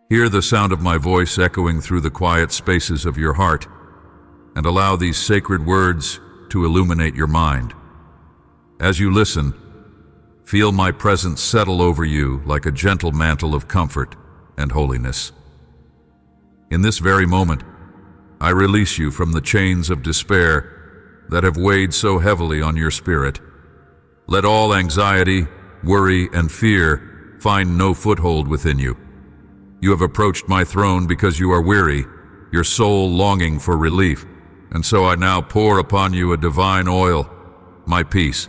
Hear the sound of my voice echoing through the quiet spaces of your heart, and allow these sacred words to illuminate your mind. As you listen, feel my presence settle over you like a gentle mantle of comfort and holiness. In this very moment, I release you from the chains of despair that have weighed so heavily on your spirit. Let all anxiety, worry, and fear find no foothold within you. You have approached my throne because you are weary, your soul longing for relief, and so I now pour upon you a divine oil, my peace,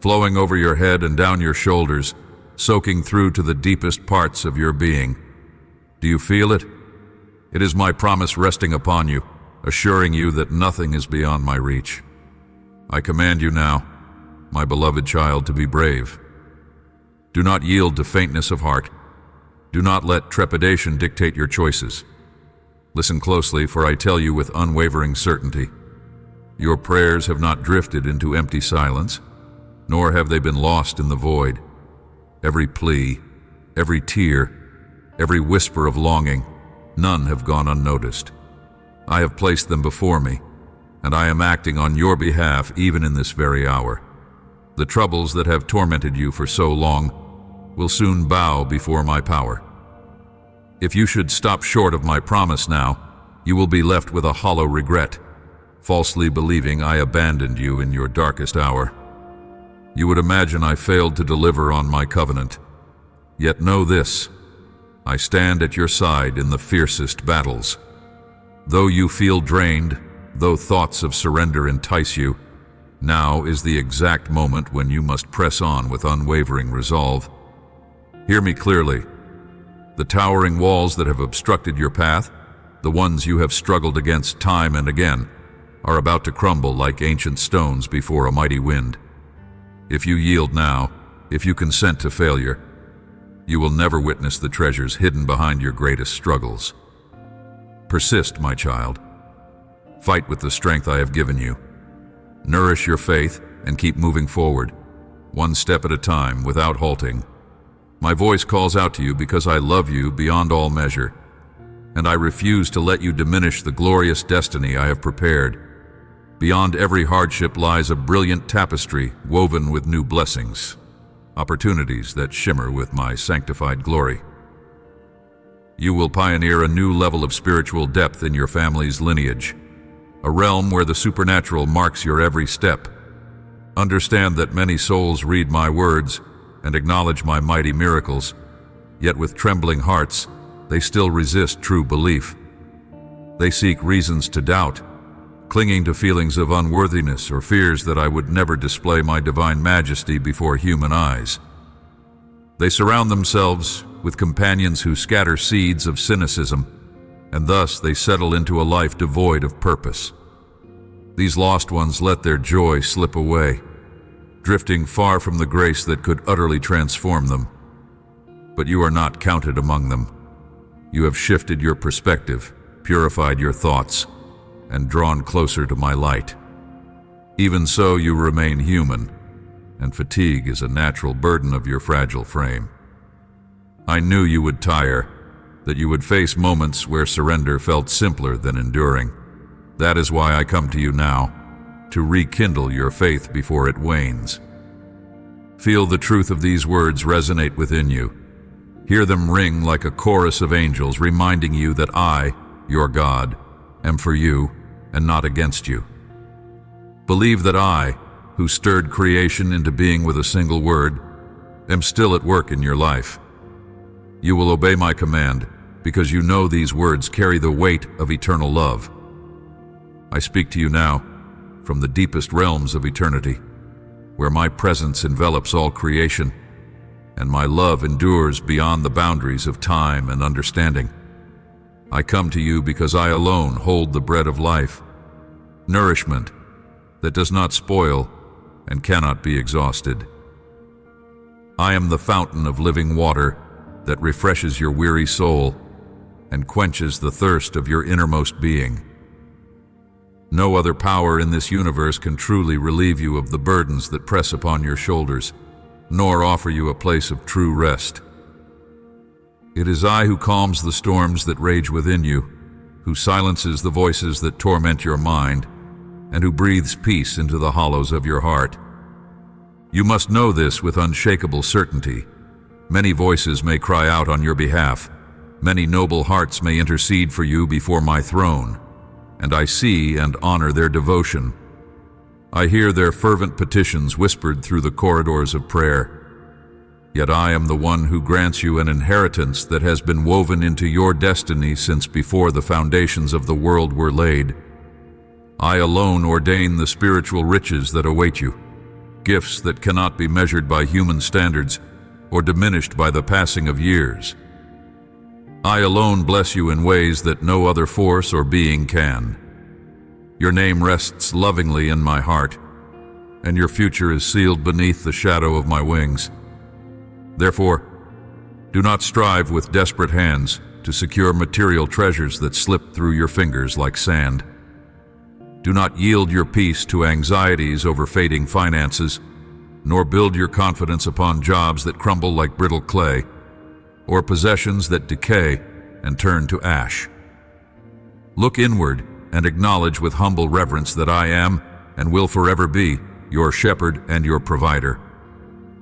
flowing over your head and down your shoulders, soaking through to the deepest parts of your being. Do you feel it? It is my promise resting upon you, assuring you that nothing is beyond my reach. I command you now, my beloved child, to be brave. Do not yield to faintness of heart. Do not let trepidation dictate your choices. Listen closely, for I tell you with unwavering certainty, your prayers have not drifted into empty silence, nor have they been lost in the void. Every plea, every tear, every whisper of longing, none have gone unnoticed. I have placed them before me, and I am acting on your behalf even in this very hour. The troubles that have tormented you for so long will soon bow before my power. If you should stop short of my promise now, you will be left with a hollow regret, falsely believing I abandoned you in your darkest hour. You would imagine I failed to deliver on my covenant. Yet know this, I stand at your side in the fiercest battles. Though you feel drained, though thoughts of surrender entice you, now is the exact moment when you must press on with unwavering resolve. Hear me clearly. The towering walls that have obstructed your path, the ones you have struggled against time and again, are about to crumble like ancient stones before a mighty wind. If you yield now, if you consent to failure, you will never witness the treasures hidden behind your greatest struggles. Persist, my child. Fight with the strength I have given you. Nourish your faith and keep moving forward, one step at a time, without halting. My voice calls out to you because I love you beyond all measure, and I refuse to let you diminish the glorious destiny I have prepared. Beyond every hardship lies a brilliant tapestry woven with new blessings, opportunities that shimmer with my sanctified glory. You will pioneer a new level of spiritual depth in your family's lineage, a realm where the supernatural marks your every step. Understand that many souls read my words and acknowledge my mighty miracles, yet with trembling hearts, they still resist true belief. They seek reasons to doubt, clinging to feelings of unworthiness or fears that I would never display my divine majesty before human eyes. They surround themselves with companions who scatter seeds of cynicism, and thus they settle into a life devoid of purpose. These lost ones let their joy slip away, drifting far from the grace that could utterly transform them. But you are not counted among them. You have shifted your perspective, purified your thoughts, and drawn closer to my light. Even so, you remain human, and fatigue is a natural burden of your fragile frame. I knew you would tire, that you would face moments where surrender felt simpler than enduring. That is why I come to you now, to rekindle your faith before it wanes. Feel the truth of these words resonate within you. Hear them ring like a chorus of angels, reminding you that I, your God, am for you and not against you. Believe that I, who stirred creation into being with a single word, am still at work in your life. You will obey my command because you know these words carry the weight of eternal love. I speak to you now from the deepest realms of eternity, where my presence envelops all creation, and my love endures beyond the boundaries of time and understanding. I come to you because I alone hold the bread of life, nourishment that does not spoil and cannot be exhausted. I am the fountain of living water that refreshes your weary soul and quenches the thirst of your innermost being. No other power in this universe can truly relieve you of the burdens that press upon your shoulders, nor offer you a place of true rest. It is I who calms the storms that rage within you, who silences the voices that torment your mind, and who breathes peace into the hollows of your heart. You must know this with unshakable certainty. Many voices may cry out on your behalf. Many noble hearts may intercede for you before my throne, and I see and honor their devotion. I hear their fervent petitions whispered through the corridors of prayer. Yet I am the one who grants you an inheritance that has been woven into your destiny since before the foundations of the world were laid. I alone ordain the spiritual riches that await you, gifts that cannot be measured by human standards or diminished by the passing of years. I alone bless you in ways that no other force or being can. Your name rests lovingly in my heart, and your future is sealed beneath the shadow of my wings. Therefore, do not strive with desperate hands to secure material treasures that slip through your fingers like sand. Do not yield your peace to anxieties over fading finances, nor build your confidence upon jobs that crumble like brittle clay, or possessions that decay and turn to ash. Look inward and acknowledge with humble reverence that I am and will forever be your shepherd and your provider.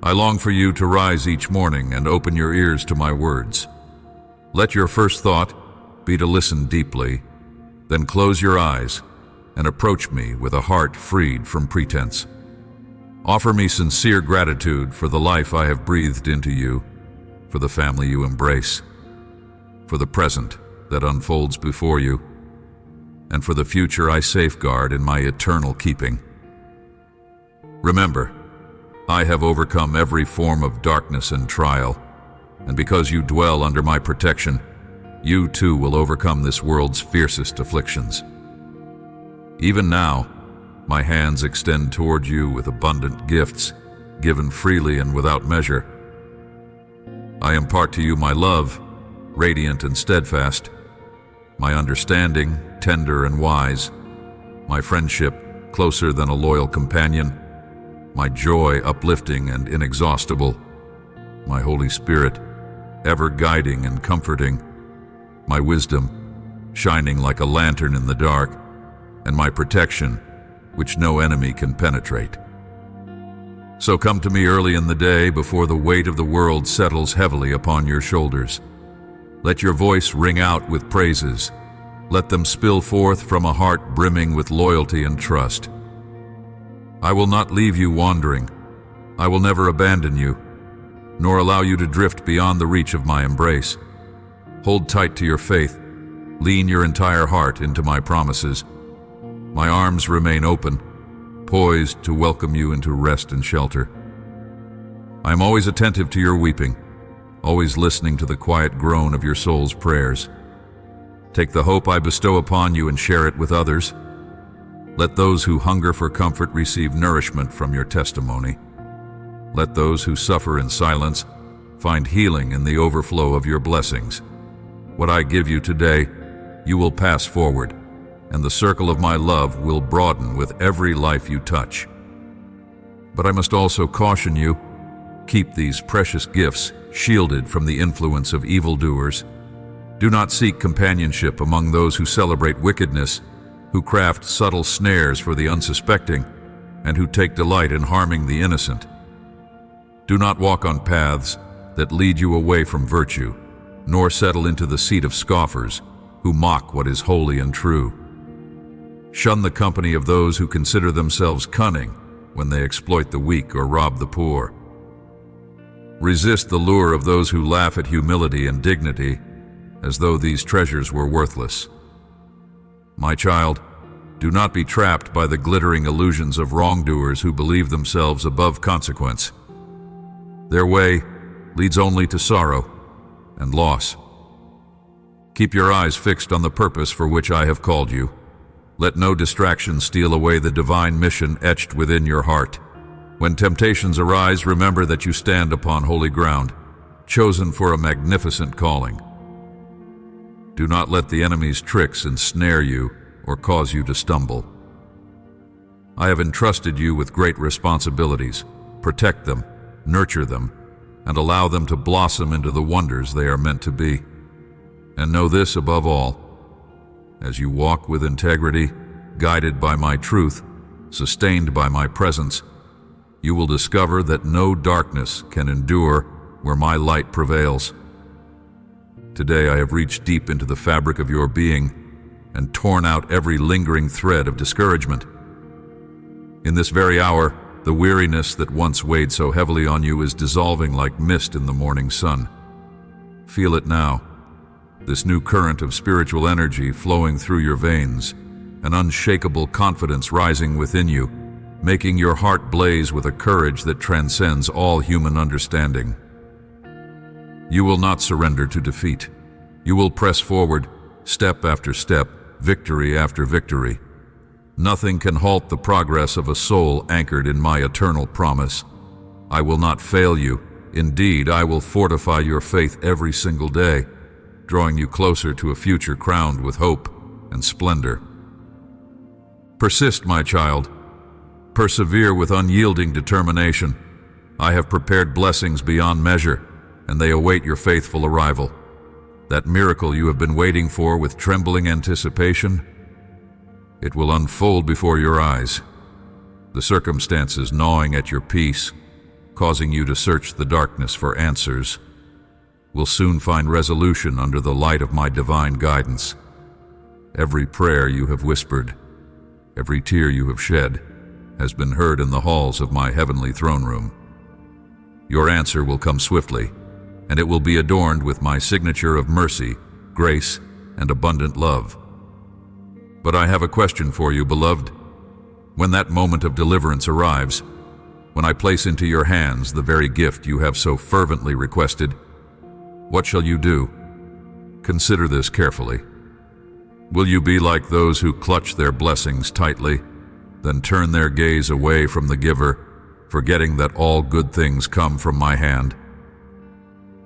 I long for you to rise each morning and open your ears to my words. Let your first thought be to listen deeply, then close your eyes and approach me with a heart freed from pretense. Offer me sincere gratitude for the life I have breathed into you, for the family you embrace, for the present that unfolds before you, and for the future I safeguard in my eternal keeping. Remember, I have overcome every form of darkness and trial, and because you dwell under my protection, you too will overcome this world's fiercest afflictions. Even now, my hands extend toward you with abundant gifts, given freely and without measure. I impart to you my love, radiant and steadfast, my understanding, tender and wise, my friendship, closer than a loyal companion, my joy uplifting and inexhaustible, my Holy Spirit, ever guiding and comforting, my wisdom, shining like a lantern in the dark, and my protection, which no enemy can penetrate. So come to me early in the day before the weight of the world settles heavily upon your shoulders. Let your voice ring out with praises. Let them spill forth from a heart brimming with loyalty and trust. I will not leave you wandering. I will never abandon you, nor allow you to drift beyond the reach of my embrace. Hold tight to your faith. Lean your entire heart into my promises. My arms remain open, poised to welcome you into rest and shelter. I am always attentive to your weeping, always listening to the quiet groan of your soul's prayers. Take the hope I bestow upon you and share it with others. Let those who hunger for comfort receive nourishment from your testimony. Let those who suffer in silence find healing in the overflow of your blessings. What I give you today, you will pass forward, and the circle of my love will broaden with every life you touch. But I must also caution you, keep these precious gifts shielded from the influence of evildoers. Do not seek companionship among those who celebrate wickedness, who craft subtle snares for the unsuspecting, and who take delight in harming the innocent. Do not walk on paths that lead you away from virtue, nor settle into the seat of scoffers who mock what is holy and true. Shun the company of those who consider themselves cunning when they exploit the weak or rob the poor. Resist the lure of those who laugh at humility and dignity as though these treasures were worthless. My child, do not be trapped by the glittering illusions of wrongdoers who believe themselves above consequence. Their way leads only to sorrow and loss. Keep your eyes fixed on the purpose for which I have called you. Let no distraction steal away the divine mission etched within your heart. When temptations arise, remember that you stand upon holy ground, chosen for a magnificent calling. Do not let the enemy's tricks ensnare you or cause you to stumble. I have entrusted you with great responsibilities. Protect them, nurture them, and allow them to blossom into the wonders they are meant to be. And know this above all: as you walk with integrity, guided by my truth, sustained by my presence, you will discover that no darkness can endure where my light prevails. Today I have reached deep into the fabric of your being and torn out every lingering thread of discouragement. In this very hour, the weariness that once weighed so heavily on you is dissolving like mist in the morning sun. Feel it now, this new current of spiritual energy flowing through your veins, an unshakable confidence rising within you, making your heart blaze with a courage that transcends all human understanding. You will not surrender to defeat. You will press forward, step after step, victory after victory. Nothing can halt the progress of a soul anchored in my eternal promise. I will not fail you. Indeed, I will fortify your faith every single day, drawing you closer to a future crowned with hope and splendor. Persist, my child. Persevere with unyielding determination. I have prepared blessings beyond measure, and they await your faithful arrival. That miracle you have been waiting for with trembling anticipation, it will unfold before your eyes. The circumstances gnawing at your peace, causing you to search the darkness for answers, will soon find resolution under the light of my divine guidance. Every prayer you have whispered, every tear you have shed, has been heard in the halls of my heavenly throne room. Your answer will come swiftly, and it will be adorned with my signature of mercy, grace, and abundant love. But I have a question for you, beloved. When that moment of deliverance arrives, when I place into your hands the very gift you have so fervently requested, what shall you do? Consider this carefully. Will you be like those who clutch their blessings tightly, then turn their gaze away from the giver, forgetting that all good things come from my hand?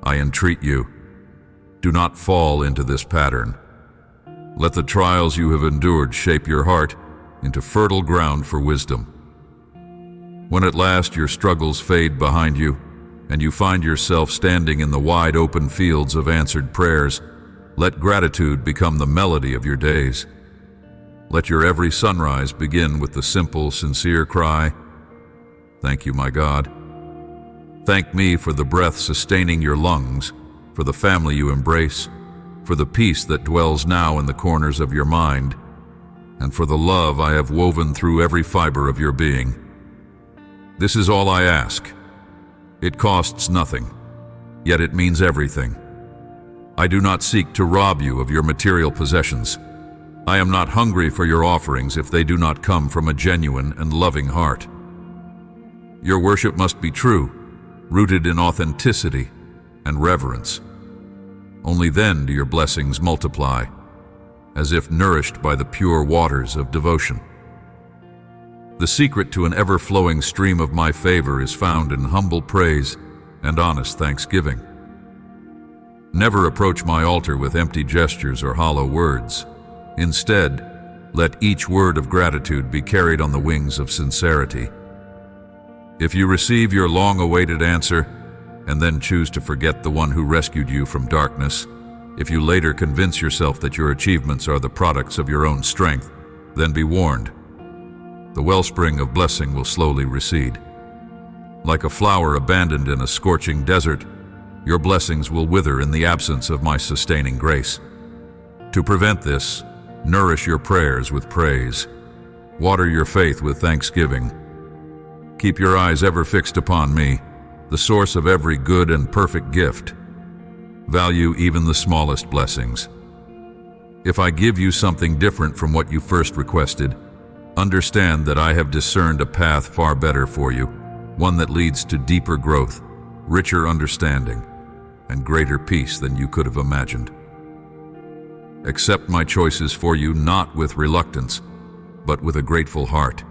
I entreat you, do not fall into this pattern. Let the trials you have endured shape your heart into fertile ground for wisdom. When at last your struggles fade behind you, and you find yourself standing in the wide open fields of answered prayers, let gratitude become the melody of your days. Let your every sunrise begin with the simple, sincere cry, "Thank you, my God." Thank me for the breath sustaining your lungs, for the family you embrace, for the peace that dwells now in the corners of your mind, and for the love I have woven through every fiber of your being. This is all I ask. It costs nothing, yet it means everything. I do not seek to rob you of your material possessions. I am not hungry for your offerings if they do not come from a genuine and loving heart. Your worship must be true, rooted in authenticity and reverence. Only then do your blessings multiply, as if nourished by the pure waters of devotion. The secret to an ever-flowing stream of my favor is found in humble praise and honest thanksgiving. Never approach my altar with empty gestures or hollow words. Instead, let each word of gratitude be carried on the wings of sincerity. If you receive your long-awaited answer, and then choose to forget the one who rescued you from darkness, if you later convince yourself that your achievements are the products of your own strength, then be warned. The wellspring of blessing will slowly recede. Like a flower abandoned in a scorching desert, your blessings will wither in the absence of my sustaining grace. To prevent this, nourish your prayers with praise. Water your faith with thanksgiving. Keep your eyes ever fixed upon me, the source of every good and perfect gift. Value even the smallest blessings. If I give you something different from what you first requested, understand that I have discerned a path far better for you, one that leads to deeper growth, richer understanding, and greater peace than you could have imagined. Accept my choices for you not with reluctance, but with a grateful heart,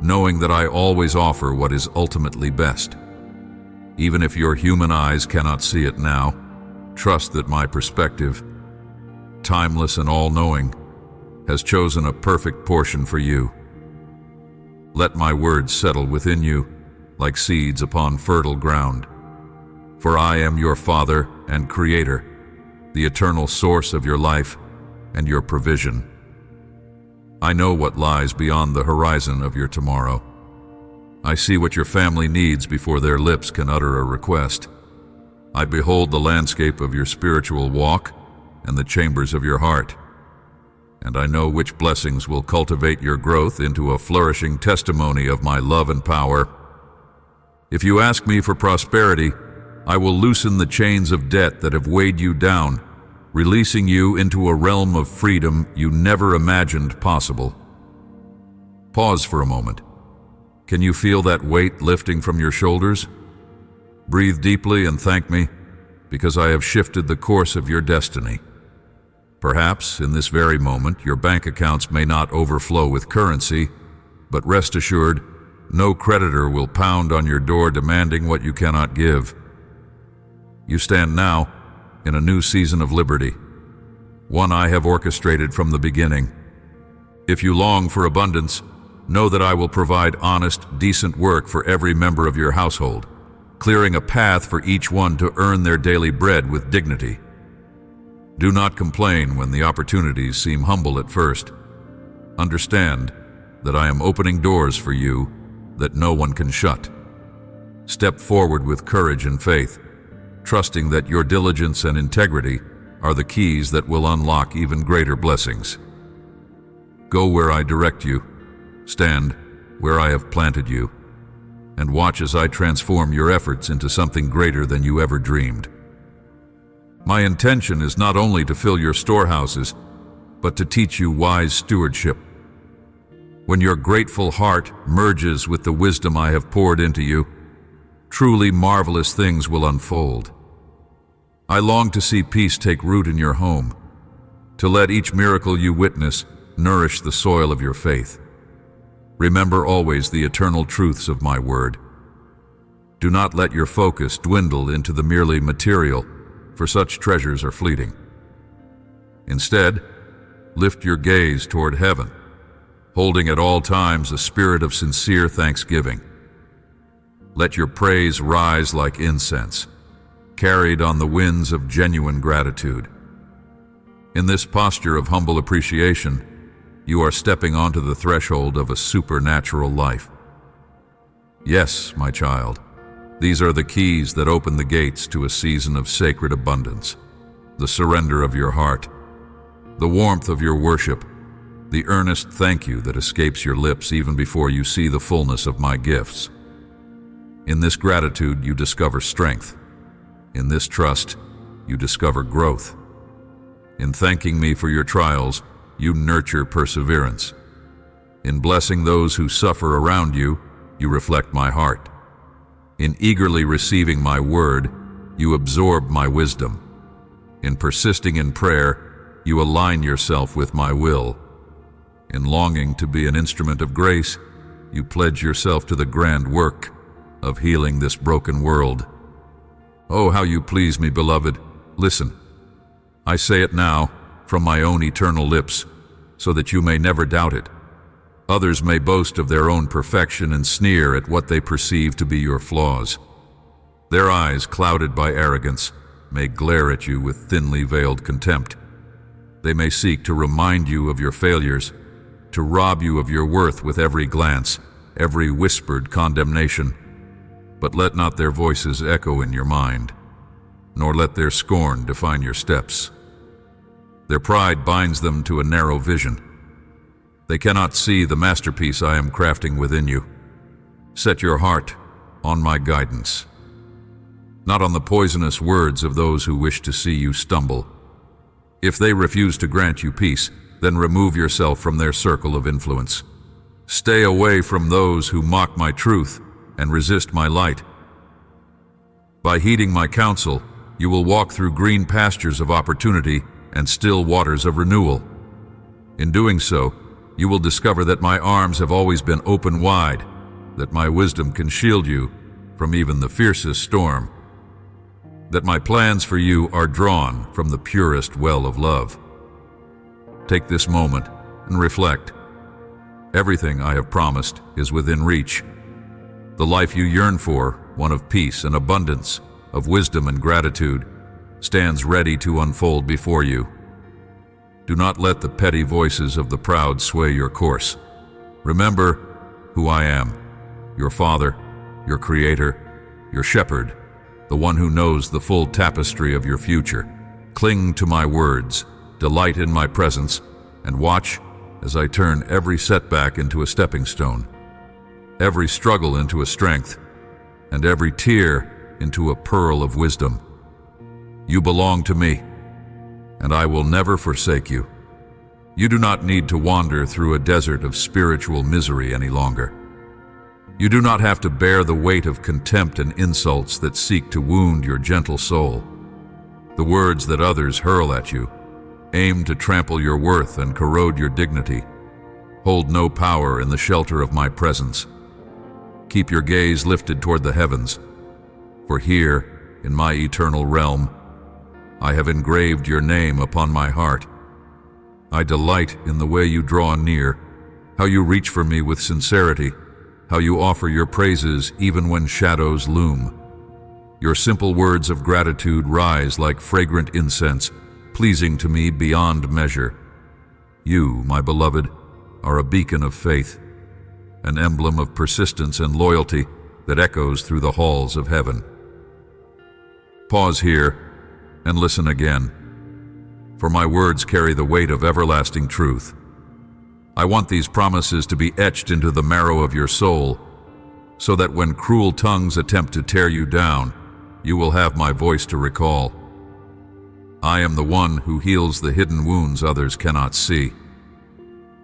knowing that I always offer what is ultimately best. Even if your human eyes cannot see it now, trust that my perspective, timeless and all-knowing, has chosen a perfect portion for you. Let my words settle within you like seeds upon fertile ground. For I am your Father and Creator, the eternal source of your life and your provision. I know what lies beyond the horizon of your tomorrow. I see what your family needs before their lips can utter a request. I behold the landscape of your spiritual walk and the chambers of your heart. And I know which blessings will cultivate your growth into a flourishing testimony of my love and power. If you ask me for prosperity, I will loosen the chains of debt that have weighed you down, releasing you into a realm of freedom you never imagined possible. Pause for a moment. Can you feel that weight lifting from your shoulders? Breathe deeply and thank me, because I have shifted the course of your destiny. Perhaps, in this very moment, your bank accounts may not overflow with currency, but rest assured, no creditor will pound on your door demanding what you cannot give. You stand now in a new season of liberty, one I have orchestrated from the beginning. If you long for abundance, know that I will provide honest, decent work for every member of your household, clearing a path for each one to earn their daily bread with dignity. Do not complain when the opportunities seem humble at first. Understand that I am opening doors for you that no one can shut. Step forward with courage and faith, trusting that your diligence and integrity are the keys that will unlock even greater blessings. Go where I direct you, stand where I have planted you, and watch as I transform your efforts into something greater than you ever dreamed. My intention is not only to fill your storehouses, but to teach you wise stewardship. When your grateful heart merges with the wisdom I have poured into you, truly marvelous things will unfold. I long to see peace take root in your home, to let each miracle you witness nourish the soil of your faith. Remember always the eternal truths of my word. Do not let your focus dwindle into the merely material, for such treasures are fleeting. Instead, lift your gaze toward heaven, holding at all times a spirit of sincere thanksgiving. Let your praise rise like incense, carried on the winds of genuine gratitude. In this posture of humble appreciation, you are stepping onto the threshold of a supernatural life. Yes, my child, these are the keys that open the gates to a season of sacred abundance. The surrender of your heart, the warmth of your worship, the earnest thank you that escapes your lips even before you see the fullness of my gifts. In this gratitude, you discover strength. In this trust, you discover growth. In thanking me for your trials, you nurture perseverance. In blessing those who suffer around you, you reflect my heart. In eagerly receiving my word, you absorb my wisdom. In persisting in prayer, you align yourself with my will. In longing to be an instrument of grace, you pledge yourself to the grand work of healing this broken world. Oh, how you please me, beloved. Listen, I say it now from my own eternal lips, so that you may never doubt it. Others may boast of their own perfection and sneer at what they perceive to be your flaws. Their eyes, clouded by arrogance, may glare at you with thinly veiled contempt. They may seek to remind you of your failures, to rob you of your worth with every glance, every whispered condemnation. But let not their voices echo in your mind, nor let their scorn define your steps. Their pride binds them to a narrow vision. They cannot see the masterpiece I am crafting within you. Set your heart on my guidance, not on the poisonous words of those who wish to see you stumble. If they refuse to grant you peace, then remove yourself from their circle of influence. Stay away from those who mock my truth and resist my light. By heeding my counsel, you will walk through green pastures of opportunity and still waters of renewal. In doing so, you will discover that my arms have always been open wide, that my wisdom can shield you from even the fiercest storm, that my plans for you are drawn from the purest well of love. Take this moment and reflect. Everything I have promised is within reach. The life you yearn for, one of peace and abundance, of wisdom and gratitude stands ready to unfold before you. Do not let the petty voices of the proud sway your course. Remember who I am, your Father, your Creator, your Shepherd, the one who knows the full tapestry of your future. Cling to my words, delight in my presence, and watch as I turn every setback into a stepping stone, every struggle into a strength, and every tear into a pearl of wisdom. You belong to me, and I will never forsake you. You do not need to wander through a desert of spiritual misery any longer. You do not have to bear the weight of contempt and insults that seek to wound your gentle soul. The words that others hurl at you aim to trample your worth and corrode your dignity. Hold no power in the shelter of my presence. Keep your gaze lifted toward the heavens, for here, in my eternal realm, I have engraved your name upon my heart. I delight in the way you draw near, how you reach for me with sincerity, how you offer your praises even when shadows loom. Your simple words of gratitude rise like fragrant incense, pleasing to me beyond measure. You, my beloved, are a beacon of faith, an emblem of persistence and loyalty that echoes through the halls of heaven. Pause here and listen again, for my words carry the weight of everlasting truth. I want these promises to be etched into the marrow of your soul, so that when cruel tongues attempt to tear you down, you will have my voice to recall. I am the one who heals the hidden wounds others cannot see.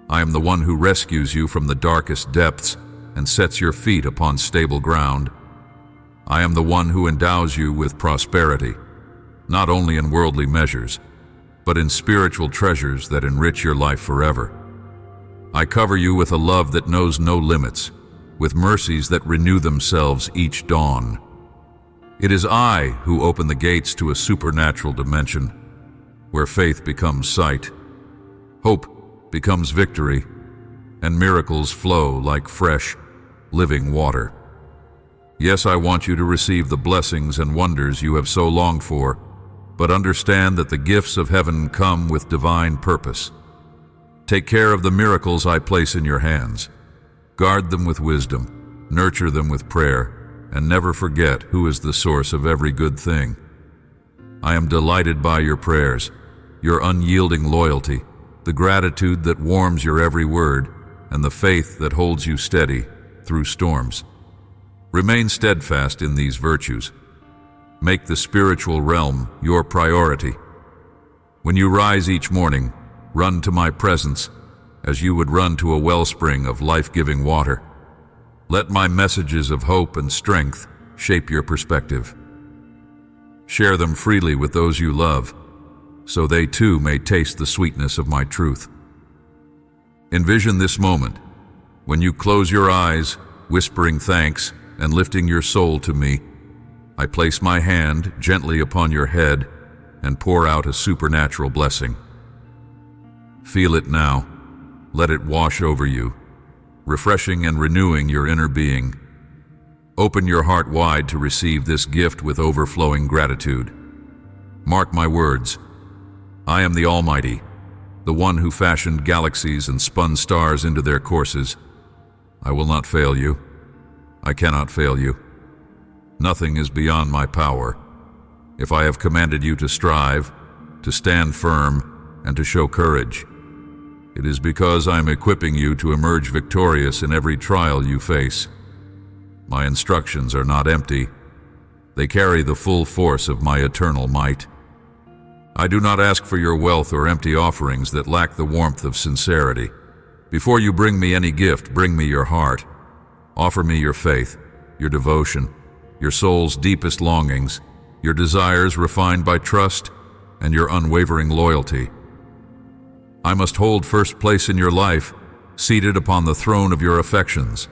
I am the one who rescues you from the darkest depths and sets your feet upon stable ground. I am the one who endows you with prosperity, not only in worldly measures, but in spiritual treasures that enrich your life forever. I cover you with a love that knows no limits, with mercies that renew themselves each dawn. It is I who open the gates to a supernatural dimension, where faith becomes sight, hope becomes victory, and miracles flow like fresh, living water. Yes, I want you to receive the blessings and wonders you have so longed for, but understand that the gifts of heaven come with divine purpose. Take care of the miracles I place in your hands. Guard them with wisdom, nurture them with prayer, and never forget who is the source of every good thing. I am delighted by your prayers, your unyielding loyalty, the gratitude that warms your every word, and the faith that holds you steady through storms. Remain steadfast in these virtues. Make the spiritual realm your priority. When you rise each morning, run to my presence as you would run to a wellspring of life-giving water. Let my messages of hope and strength shape your perspective. Share them freely with those you love, so they too may taste the sweetness of my truth. Envision this moment, when you close your eyes, whispering thanks and lifting your soul to me. I place my hand gently upon your head and pour out a supernatural blessing. Feel it now. Let it wash over you, refreshing and renewing your inner being. Open your heart wide to receive this gift with overflowing gratitude. Mark my words. I am the Almighty, the one who fashioned galaxies and spun stars into their courses. I will not fail you. I cannot fail you. Nothing is beyond my power. If I have commanded you to strive, to stand firm, and to show courage, it is because I am equipping you to emerge victorious in every trial you face. My instructions are not empty. They carry the full force of my eternal might. I do not ask for your wealth or empty offerings that lack the warmth of sincerity. Before you bring me any gift, bring me your heart. Offer me your faith, your devotion, your soul's deepest longings, your desires refined by trust, and your unwavering loyalty. I must hold first place in your life, seated upon the throne of your affections.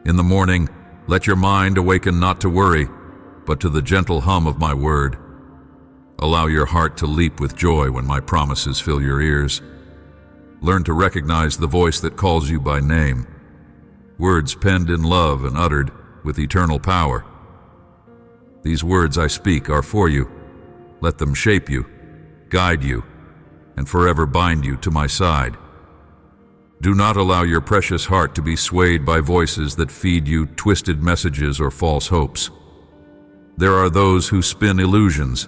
In the morning, let your mind awaken not to worry, but to the gentle hum of my word. Allow your heart to leap with joy when my promises fill your ears. Learn to recognize the voice that calls you by name, words penned in love and uttered with eternal power. These words I speak are for you. Let them shape you, guide you, and forever bind you to my side. Do not allow your precious heart to be swayed by voices that feed you twisted messages or false hopes. There are those who spin illusions,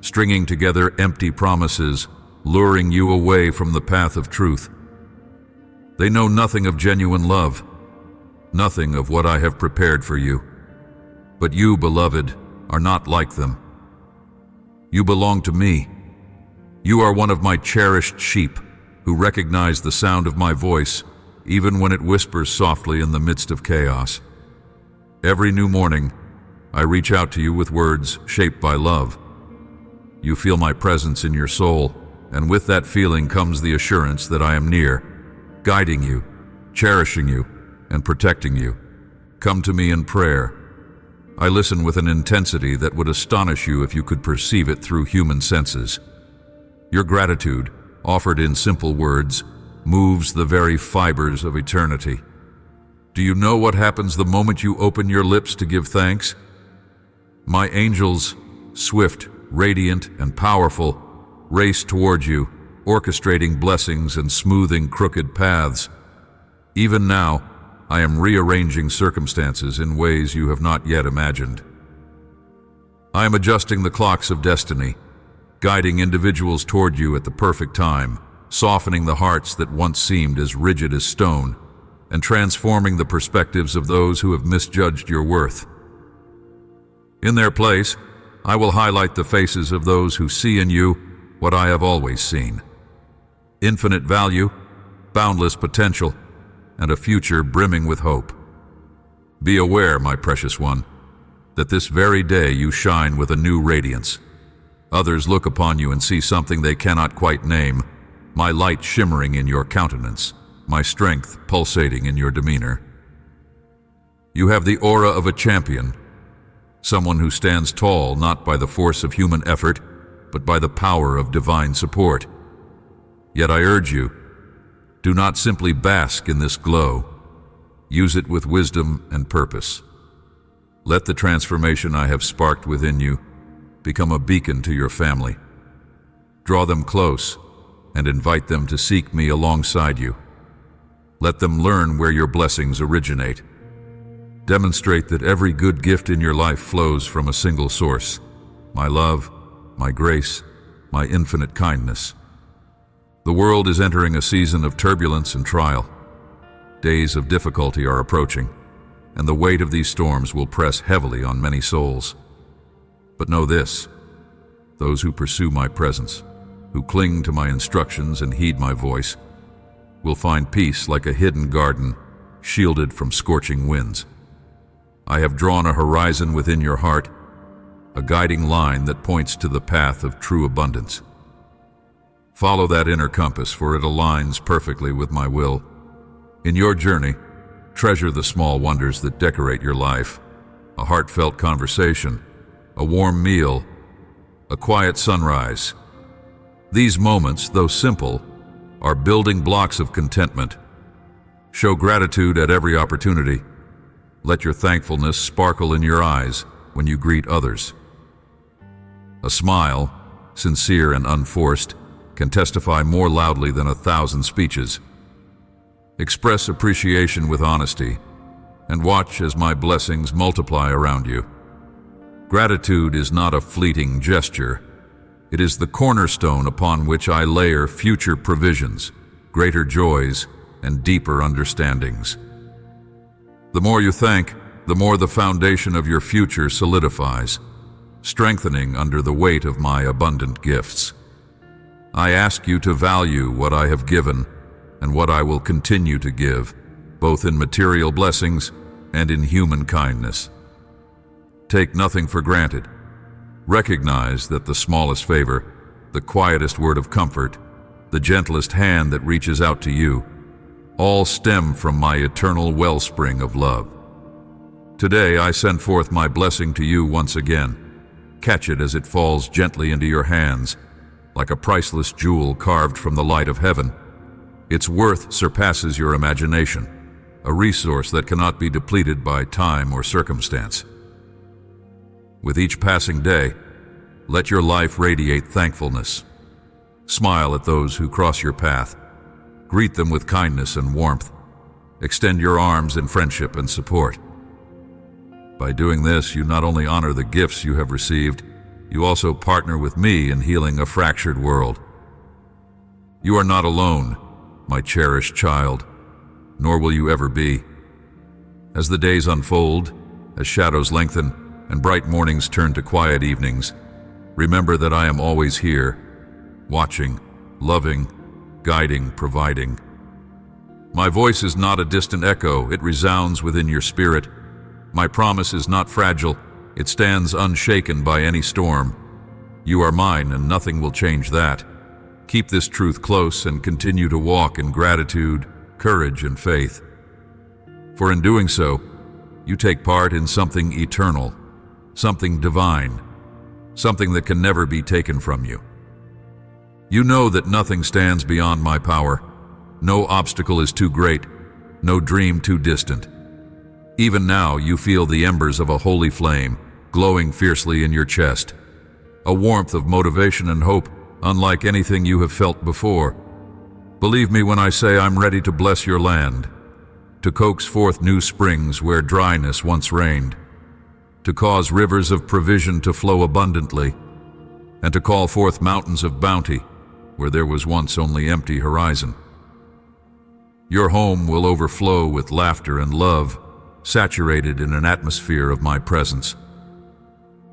stringing together empty promises, luring you away from the path of truth. They know nothing of genuine love, nothing of what I have prepared for you. But you, beloved, are not like them. You belong to me. You are one of my cherished sheep, who recognize the sound of my voice, even when it whispers softly in the midst of chaos. Every new morning, I reach out to you with words shaped by love. You feel my presence in your soul, and with that feeling comes the assurance that I am near, guiding you, cherishing you, and protecting you. Come to me in prayer. I listen with an intensity that would astonish you if you could perceive it through human senses. Your gratitude, offered in simple words, moves the very fibers of eternity. Do you know what happens the moment you open your lips to give thanks? My angels, swift, radiant, and powerful, race towards you, orchestrating blessings and smoothing crooked paths. Even now, I am rearranging circumstances in ways you have not yet imagined. I am adjusting the clocks of destiny, guiding individuals toward you at the perfect time, softening the hearts that once seemed as rigid as stone, and transforming the perspectives of those who have misjudged your worth. In their place, I will highlight the faces of those who see in you what I have always seen: infinite value, boundless potential, and a future brimming with hope. Be aware, my precious one, that this very day you shine with a new radiance. Others look upon you and see something they cannot quite name, my light shimmering in your countenance, my strength pulsating in your demeanor. You have the aura of a champion, someone who stands tall not by the force of human effort, but by the power of divine support. Yet I urge you, do not simply bask in this glow. Use it with wisdom and purpose. Let the transformation I have sparked within you become a beacon to your family. Draw them close and invite them to seek me alongside you. Let them learn where your blessings originate. Demonstrate that every good gift in your life flows from a single source: my love, my grace, my infinite kindness. The world is entering a season of turbulence and trial. Days of difficulty are approaching, and the weight of these storms will press heavily on many souls. But know this: those who pursue my presence, who cling to my instructions and heed my voice, will find peace like a hidden garden, shielded from scorching winds. I have drawn a horizon within your heart, a guiding line that points to the path of true abundance. Follow that inner compass, for it aligns perfectly with my will. In your journey, treasure the small wonders that decorate your life: a heartfelt conversation, a warm meal, a quiet sunrise. These moments, though simple, are building blocks of contentment. Show gratitude at every opportunity. Let your thankfulness sparkle in your eyes when you greet others. A smile, sincere and unforced, can testify more loudly than 1,000 speeches. Express appreciation with honesty, and watch as my blessings multiply around you. Gratitude is not a fleeting gesture. It is the cornerstone upon which I layer future provisions, greater joys, and deeper understandings. The more you thank, the more the foundation of your future solidifies, strengthening under the weight of my abundant gifts. I ask you to value what I have given and what I will continue to give, both in material blessings and in human kindness. Take nothing for granted. Recognize that the smallest favor, the quietest word of comfort, the gentlest hand that reaches out to you, all stem from my eternal wellspring of love. Today I send forth my blessing to you once again. Catch it as it falls gently into your hands, like a priceless jewel carved from the light of heaven. Its worth surpasses your imagination, a resource that cannot be depleted by time or circumstance. With each passing day, let your life radiate thankfulness. Smile at those who cross your path. Greet them with kindness and warmth. Extend your arms in friendship and support. By doing this, you not only honor the gifts you have received, you also partner with me in healing a fractured world. You are not alone, my cherished child, nor will you ever be. As the days unfold, as shadows lengthen, and bright mornings turn to quiet evenings, remember that I am always here, watching, loving, guiding, providing. My voice is not a distant echo, it resounds within your spirit. My promise is not fragile, it stands unshaken by any storm. You are mine, and nothing will change that. Keep this truth close and continue to walk in gratitude, courage, and faith. For in doing so, you take part in something eternal, something divine, something that can never be taken from you. You know that nothing stands beyond my power. No obstacle is too great, no dream too distant. Even now, you feel the embers of a holy flame glowing fiercely in your chest, a warmth of motivation and hope unlike anything you have felt before. Believe me when I say I'm ready to bless your land, to coax forth new springs where dryness once reigned, to cause rivers of provision to flow abundantly, and to call forth mountains of bounty where there was once only empty horizon. Your home will overflow with laughter and love, saturated in an atmosphere of my presence.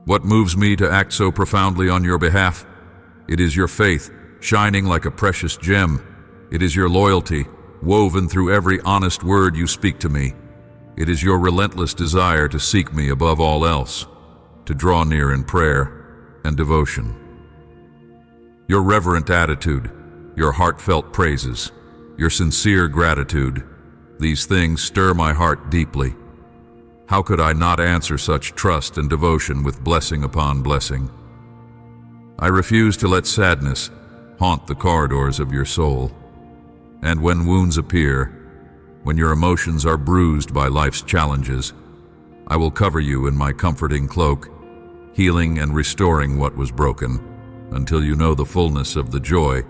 What moves me to act so profoundly on your behalf? It is your faith, shining like a precious gem. It is your loyalty, woven through every honest word you speak to me. It is your relentless desire to seek me above all else, to draw near in prayer and devotion. Your reverent attitude, your heartfelt praises, your sincere gratitude, these things stir my heart deeply. How could I not answer such trust and devotion with blessing upon blessing? I refuse to let sadness haunt the corridors of your soul. And when wounds appear, when your emotions are bruised by life's challenges, I will cover you in my comforting cloak, healing and restoring what was broken, until you know the fullness of the joy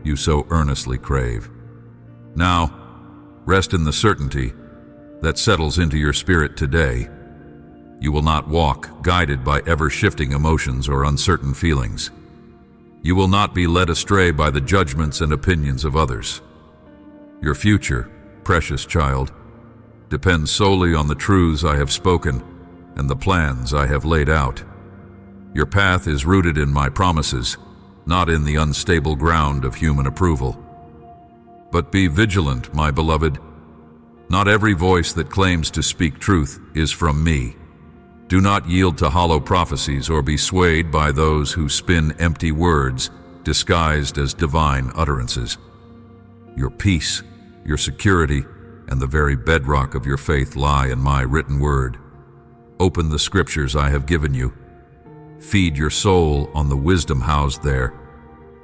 you so earnestly crave. Now, rest in the certainty that settles into your spirit today. You will not walk guided by ever-shifting emotions or uncertain feelings. You will not be led astray by the judgments and opinions of others. Your future, precious child, depends solely on the truths I have spoken and the plans I have laid out. Your path is rooted in my promises, not in the unstable ground of human approval. But be vigilant, my beloved. Not every voice that claims to speak truth is from me. Do not yield to hollow prophecies or be swayed by those who spin empty words disguised as divine utterances. Your peace, your security, and the very bedrock of your faith lie in my written word. Open the scriptures I have given you. Feed your soul on the wisdom housed there.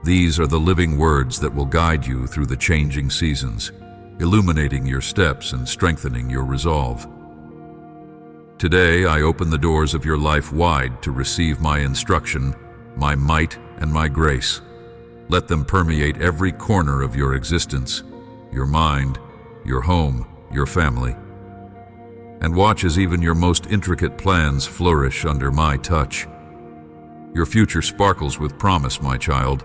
These are the living words that will guide you through the changing seasons, illuminating your steps and strengthening your resolve. Today, I open the doors of your life wide to receive my instruction, my might, and my grace. Let them permeate every corner of your existence, your mind, your home, your family. And watch as even your most intricate plans flourish under my touch. Your future sparkles with promise, my child.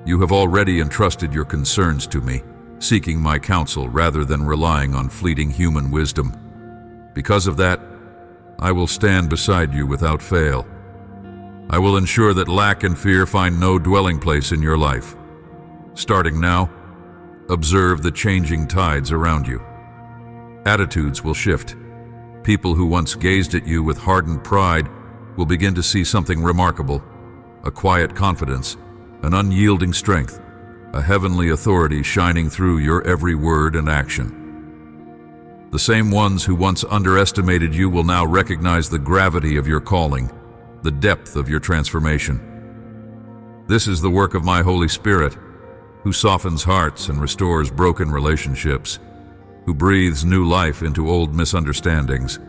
You have already entrusted your concerns to me, seeking my counsel rather than relying on fleeting human wisdom. Because of that, I will stand beside you without fail. I will ensure that lack and fear find no dwelling place in your life. Starting now, observe the changing tides around you. Attitudes will shift. People who once gazed at you with hardened pride will begin to see something remarkable, a quiet confidence, an unyielding strength, a heavenly authority shining through your every word and action. The same ones who once underestimated you will now recognize the gravity of your calling, the depth of your transformation. This is the work of my Holy Spirit, who softens hearts and restores broken relationships, who breathes new life into old misunderstandings.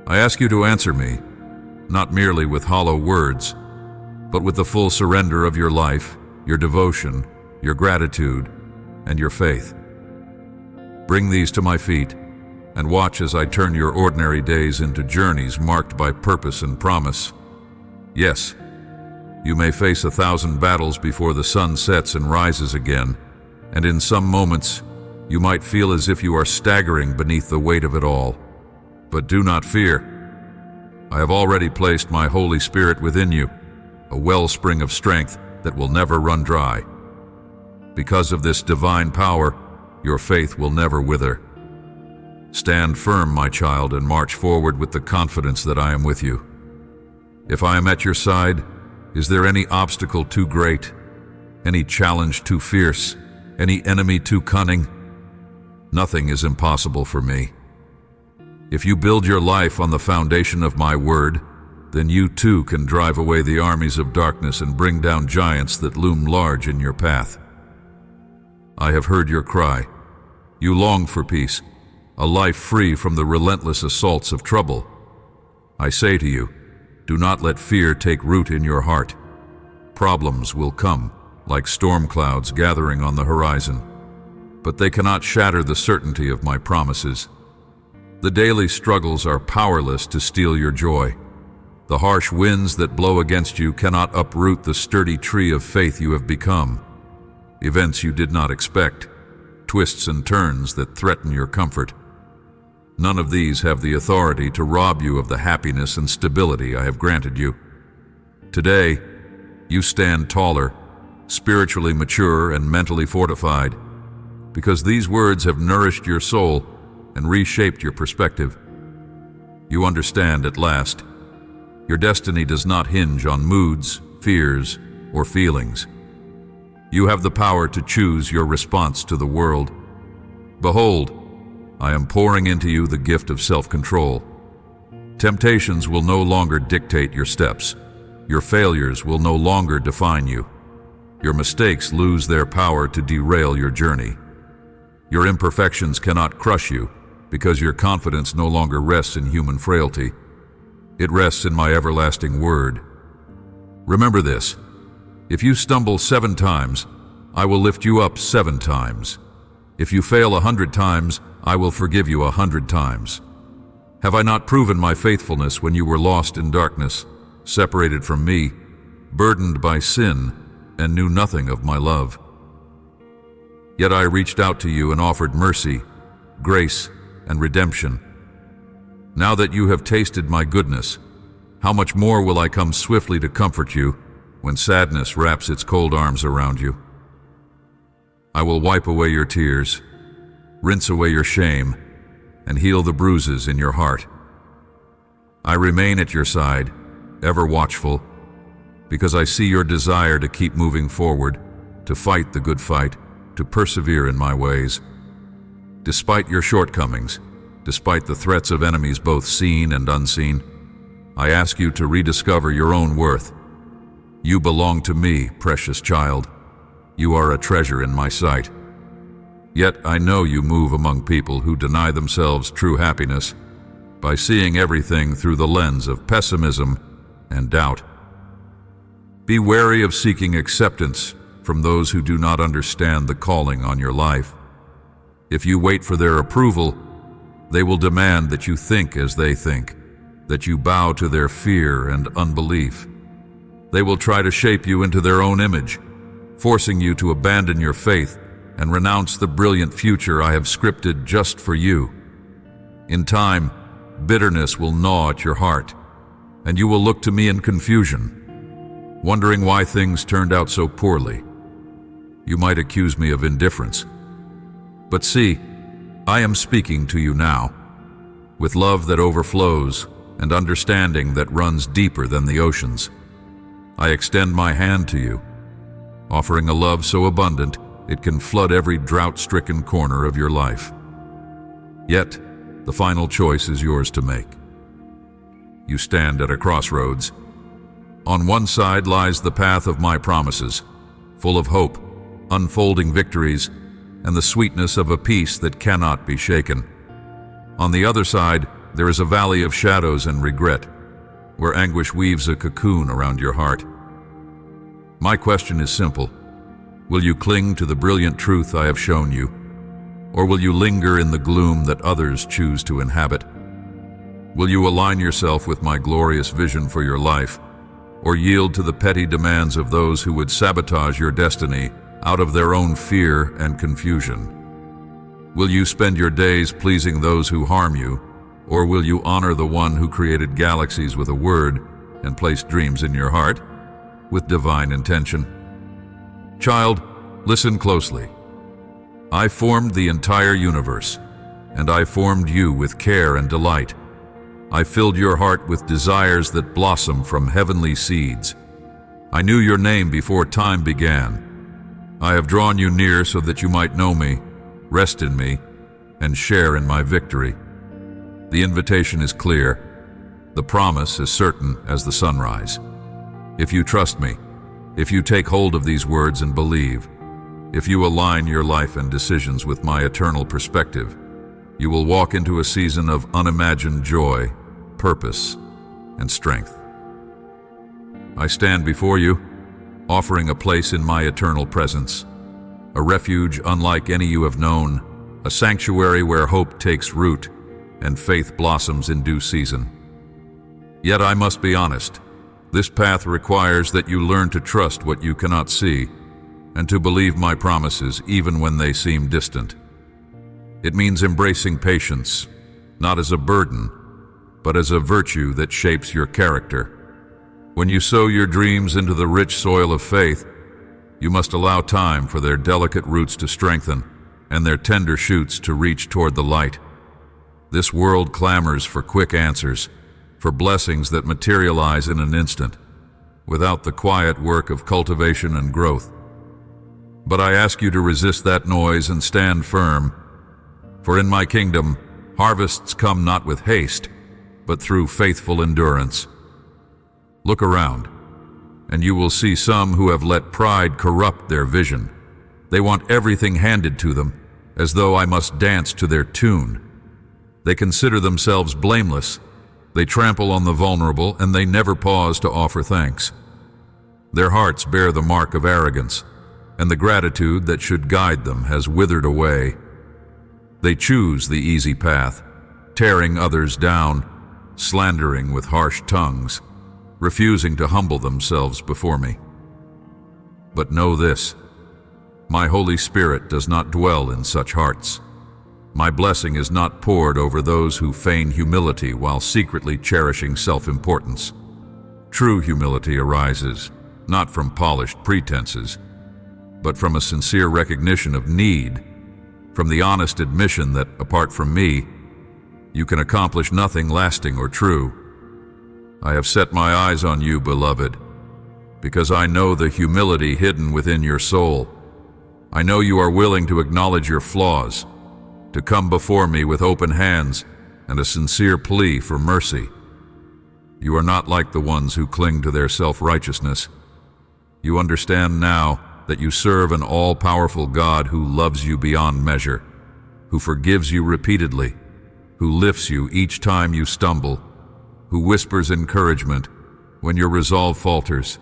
I ask you to answer me. not merely with hollow words, but with the full surrender of your life, your devotion, your gratitude, and your faith. Bring these to my feet, and watch as I turn your ordinary days into journeys marked by purpose and promise. Yes, you may face 1,000 battles before the sun sets and rises again, and in some moments you might feel as if you are staggering beneath the weight of it all. But do not fear. I have already placed my Holy Spirit within you, a wellspring of strength that will never run dry. Because of this divine power, your faith will never wither. Stand firm, my child, and march forward with the confidence that I am with you. If I am at your side, is there any obstacle too great, any challenge too fierce, any enemy too cunning? Nothing is impossible for me. If you build your life on the foundation of my word, then you too can drive away the armies of darkness and bring down giants that loom large in your path. I have heard your cry. You long for peace, a life free from the relentless assaults of trouble. I say to you, do not let fear take root in your heart. Problems will come, like storm clouds gathering on the horizon, but they cannot shatter the certainty of my promises. The daily struggles are powerless to steal your joy. The harsh winds that blow against you cannot uproot the sturdy tree of faith you have become. Events you did not expect, twists and turns that threaten your comfort. None of these have the authority to rob you of the happiness and stability I have granted you. Today, you stand taller, spiritually mature, and mentally fortified, because these words have nourished your soul and reshaped your perspective. You understand at last, your destiny does not hinge on moods, fears, or feelings. You have the power to choose your response to the world. Behold, I am pouring into you the gift of self-control. Temptations will no longer dictate your steps. Your failures will no longer define you. Your mistakes lose their power to derail your journey. Your imperfections cannot crush you, because your confidence no longer rests in human frailty. It rests in my everlasting word. Remember this: if you stumble 7 times, I will lift you up 7 times. If you fail 100 times, I will forgive you 100 times. Have I not proven my faithfulness when you were lost in darkness, separated from me, burdened by sin, and knew nothing of my love? Yet I reached out to you and offered mercy, grace, and redemption. Now that you have tasted my goodness, how much more will I come swiftly to comfort you when sadness wraps its cold arms around you? I will wipe away your tears, rinse away your shame, and heal the bruises in your heart. I remain at your side, ever watchful, because I see your desire to keep moving forward, to fight the good fight, to persevere in my ways. Despite your shortcomings, despite the threats of enemies both seen and unseen, I ask you to rediscover your own worth. You belong to me, precious child. You are a treasure in my sight. Yet I know you move among people who deny themselves true happiness by seeing everything through the lens of pessimism and doubt. Be wary of seeking acceptance from those who do not understand the calling on your life. If you wait for their approval, they will demand that you think as they think, that you bow to their fear and unbelief. They will try to shape you into their own image, forcing you to abandon your faith and renounce the brilliant future I have scripted just for you. In time, bitterness will gnaw at your heart, and you will look to me in confusion, wondering why things turned out so poorly. You might accuse me of indifference. But see, I am speaking to you now, with love that overflows and understanding that runs deeper than the oceans. I extend my hand to you, offering a love so abundant it can flood every drought-stricken corner of your life. Yet, the final choice is yours to make. You stand at a crossroads. On one side lies the path of my promises, full of hope, unfolding victories, and the sweetness of a peace that cannot be shaken. On the other side, there is a valley of shadows and regret, where anguish weaves a cocoon around your heart. My question is simple. Will you cling to the brilliant truth I have shown you, or will you linger in the gloom that others choose to inhabit? Will you align yourself with my glorious vision for your life, or yield to the petty demands of those who would sabotage your destiny out of their own fear and confusion? Will you spend your days pleasing those who harm you, or will you honor the one who created galaxies with a word and placed dreams in your heart with divine intention? Child, listen closely. I formed the entire universe, and I formed you with care and delight. I filled your heart with desires that blossom from heavenly seeds. I knew your name before time began. I have drawn you near so that you might know me, rest in me, and share in my victory. The invitation is clear. The promise is certain as the sunrise. If you trust me, if you take hold of these words and believe, if you align your life and decisions with my eternal perspective, you will walk into a season of unimagined joy, purpose, and strength. I stand before you, offering a place in my eternal presence, a refuge unlike any you have known, a sanctuary where hope takes root and faith blossoms in due season. Yet I must be honest, this path requires that you learn to trust what you cannot see and to believe my promises even when they seem distant. It means embracing patience, not as a burden, but as a virtue that shapes your character. When you sow your dreams into the rich soil of faith, you must allow time for their delicate roots to strengthen and their tender shoots to reach toward the light. This world clamors for quick answers, for blessings that materialize in an instant, without the quiet work of cultivation and growth. But I ask you to resist that noise and stand firm, for in my kingdom, harvests come not with haste, but through faithful endurance. Look around, and you will see some who have let pride corrupt their vision. They want everything handed to them, as though I must dance to their tune. They consider themselves blameless. They trample on the vulnerable, and they never pause to offer thanks. Their hearts bear the mark of arrogance, and the gratitude that should guide them has withered away. They choose the easy path, tearing others down, slandering with harsh tongues, refusing to humble themselves before me. But know this, my Holy Spirit does not dwell in such hearts. My blessing is not poured over those who feign humility while secretly cherishing self-importance. True humility arises not from polished pretenses, but from a sincere recognition of need, from the honest admission that, apart from me, you can accomplish nothing lasting or true. I have set my eyes on you, beloved, because I know the humility hidden within your soul. I know you are willing to acknowledge your flaws, to come before me with open hands and a sincere plea for mercy. You are not like the ones who cling to their self-righteousness. You understand now that you serve an all-powerful God who loves you beyond measure, who forgives you repeatedly, who lifts you each time you stumble, who whispers encouragement when your resolve falters,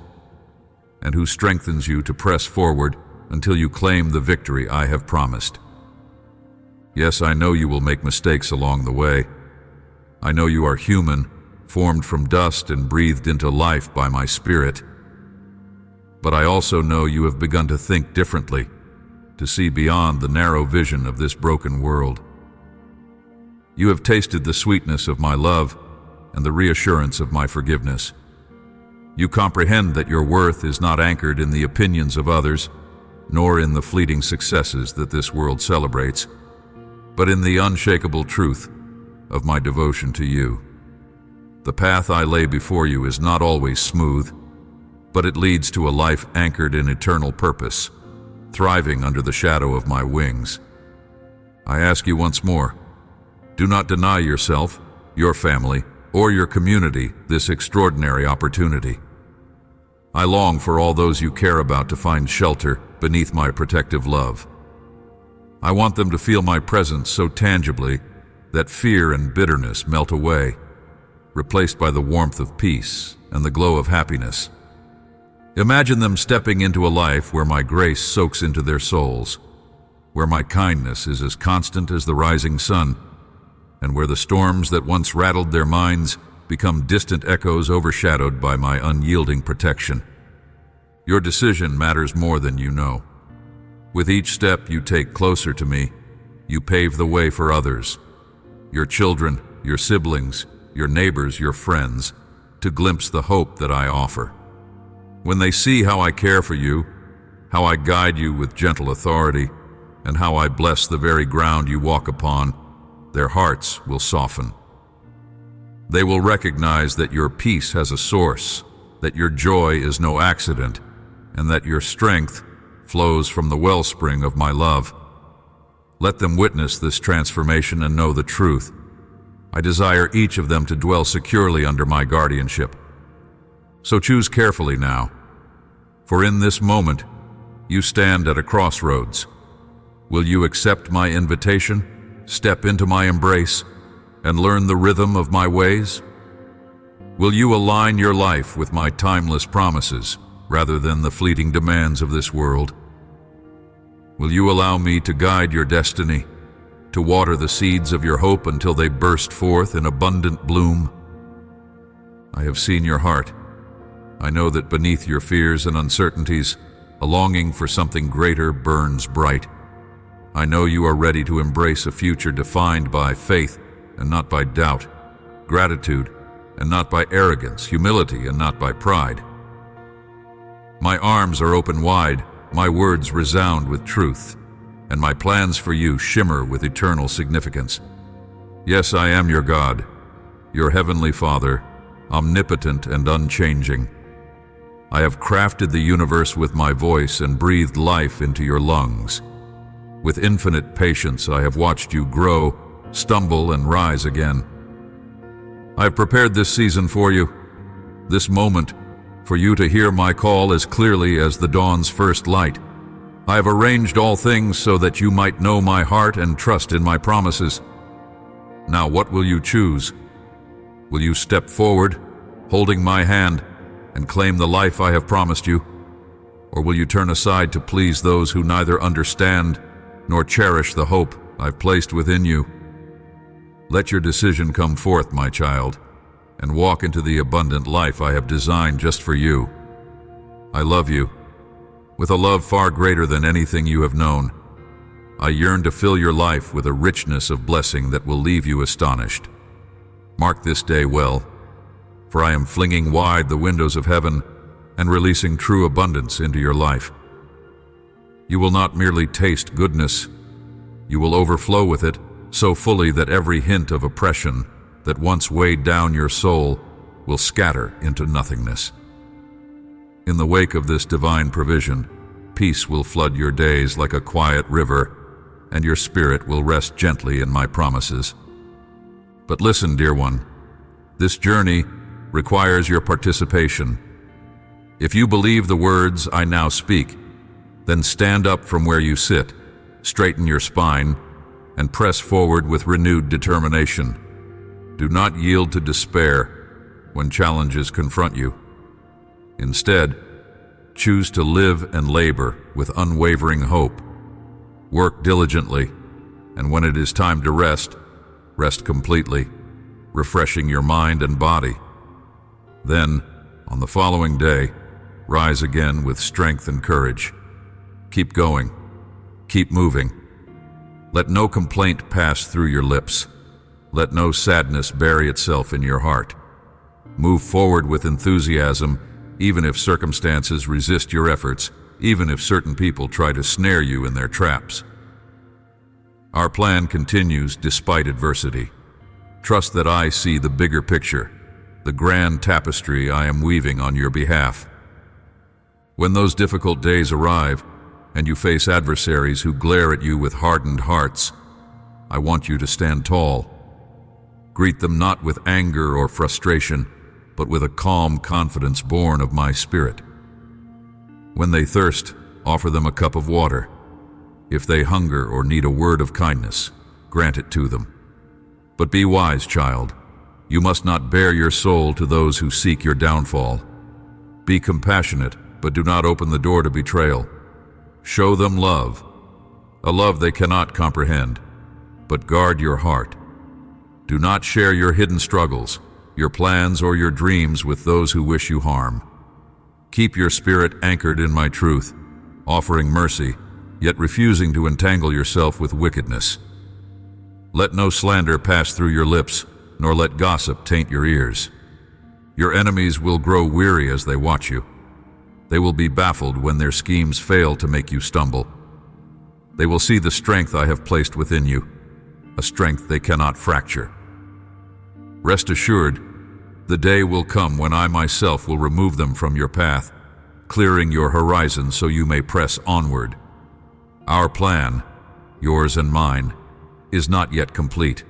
and who strengthens you to press forward until you claim the victory I have promised. Yes, I know you will make mistakes along the way. I know you are human, formed from dust and breathed into life by my Spirit. But I also know you have begun to think differently, to see beyond the narrow vision of this broken world. You have tasted the sweetness of my love and the reassurance of my forgiveness. You comprehend that your worth is not anchored in the opinions of others, nor in the fleeting successes that this world celebrates, but in the unshakable truth of my devotion to you. The path I lay before you is not always smooth, but it leads to a life anchored in eternal purpose, thriving under the shadow of my wings. I ask you once more, do not deny yourself, your family, or your community this extraordinary opportunity. I long for all those you care about to find shelter beneath my protective love. I want them to feel my presence so tangibly that fear and bitterness melt away, replaced by the warmth of peace and the glow of happiness. Imagine them stepping into a life where my grace soaks into their souls, where my kindness is as constant as the rising sun, and where the storms that once rattled their minds become distant echoes overshadowed by my unyielding protection. Your decision matters more than you know. With each step you take closer to me, you pave the way for others, your children, your siblings, your neighbors, your friends, to glimpse the hope that I offer. When they see how I care for you, how I guide you with gentle authority, and how I bless the very ground you walk upon, their hearts will soften. They will recognize that your peace has a source, that your joy is no accident, and that your strength flows from the wellspring of my love. Let them witness this transformation and know the truth. I desire each of them to dwell securely under my guardianship. So choose carefully now, for in this moment you stand at a crossroads. Will you accept my invitation, step into my embrace, and learn the rhythm of my ways? Will you align your life with my timeless promises rather than the fleeting demands of this world? Will you allow me to guide your destiny, to water the seeds of your hope until they burst forth in abundant bloom? I have seen your heart. I know that beneath your fears and uncertainties, a longing for something greater burns bright. I know you are ready to embrace a future defined by faith and not by doubt, gratitude and not by arrogance, humility and not by pride. My arms are open wide, my words resound with truth, and my plans for you shimmer with eternal significance. Yes, I am your God, your heavenly Father, omnipotent and unchanging. I have crafted the universe with my voice and breathed life into your lungs. With infinite patience, I have watched you grow, stumble, and rise again. I have prepared this season for you, this moment, for you to hear my call as clearly as the dawn's first light. I have arranged all things so that you might know my heart and trust in my promises. Now what will you choose? Will you step forward, holding my hand, and claim the life I have promised you? Or will you turn aside to please those who neither understand nor cherish the hope I've placed within you? Let your decision come forth, my child, and walk into the abundant life I have designed just for you. I love you, with a love far greater than anything you have known. I yearn to fill your life with a richness of blessing that will leave you astonished. Mark this day well, for I am flinging wide the windows of heaven and releasing true abundance into your life. You will not merely taste goodness, you will overflow with it so fully that every hint of oppression that once weighed down your soul will scatter into nothingness. In the wake of this divine provision, peace will flood your days like a quiet river, and your spirit will rest gently in my promises. But listen, dear one, this journey requires your participation. If you believe the words I now speak, then stand up from where you sit, straighten your spine, and press forward with renewed determination. Do not yield to despair when challenges confront you. Instead, choose to live and labor with unwavering hope. Work diligently, and when it is time to rest, rest completely, refreshing your mind and body. Then, on the following day, rise again with strength and courage. Keep going. Keep moving. Let no complaint pass through your lips. Let no sadness bury itself in your heart. Move forward with enthusiasm, even if circumstances resist your efforts, even if certain people try to snare you in their traps. Our plan continues despite adversity. Trust that I see the bigger picture, the grand tapestry I am weaving on your behalf. When those difficult days arrive, and you face adversaries who glare at you with hardened hearts, I want you to stand tall. Greet them not with anger or frustration, but with a calm confidence born of my spirit. When they thirst, offer them a cup of water. If they hunger or need a word of kindness, grant it to them. But be wise, child. You must not bare your soul to those who seek your downfall. Be compassionate, but do not open the door to betrayal. Show them love, a love they cannot comprehend, but guard your heart. Do not share your hidden struggles, your plans or your dreams with those who wish you harm. Keep your spirit anchored in my truth, offering mercy, yet refusing to entangle yourself with wickedness. Let no slander pass through your lips, nor let gossip taint your ears. Your enemies will grow weary as they watch you. They will be baffled when their schemes fail to make you stumble. They will see the strength I have placed within you, a strength they cannot fracture. Rest assured, the day will come when I myself will remove them from your path, clearing your horizon so you may press onward. Our plan, yours and mine, is not yet complete.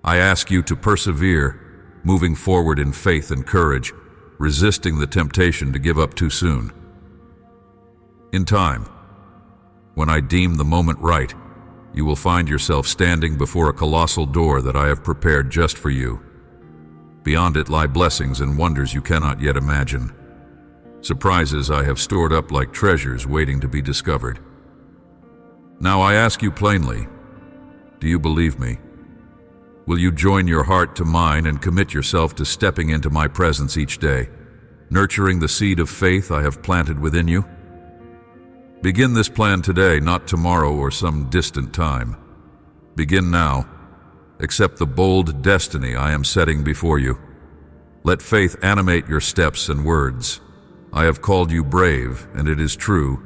I ask you to persevere, moving forward in faith and courage, resisting the temptation to give up too soon. In time, when I deem the moment right, you will find yourself standing before a colossal door that I have prepared just for you. Beyond it lie blessings and wonders you cannot yet imagine. Surprises I have stored up like treasures waiting to be discovered. Now I ask you plainly, do you believe me? Will you join your heart to mine and commit yourself to stepping into my presence each day, nurturing the seed of faith I have planted within you? Begin this plan today, not tomorrow or some distant time. Begin now. Accept the bold destiny I am setting before you. Let faith animate your steps and words. I have called you brave, and it is true.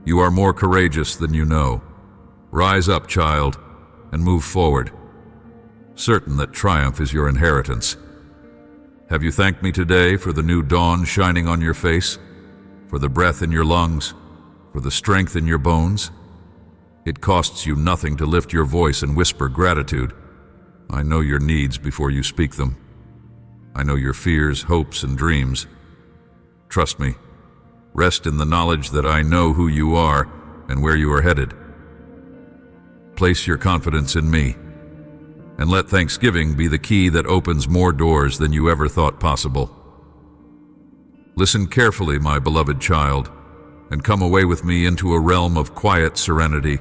You are more courageous than you know. Rise up, child, and move forward, certain that triumph is your inheritance. Have you thanked me today for the new dawn shining on your face, for the breath in your lungs, for the strength in your bones? It costs you nothing to lift your voice and whisper gratitude. I know your needs before you speak them. I know your fears, hopes, and dreams. Trust me. Rest in the knowledge that I know who you are and where you are headed. Place your confidence in me, and let thanksgiving be the key that opens more doors than you ever thought possible. Listen carefully, my beloved child, and come away with me into a realm of quiet serenity,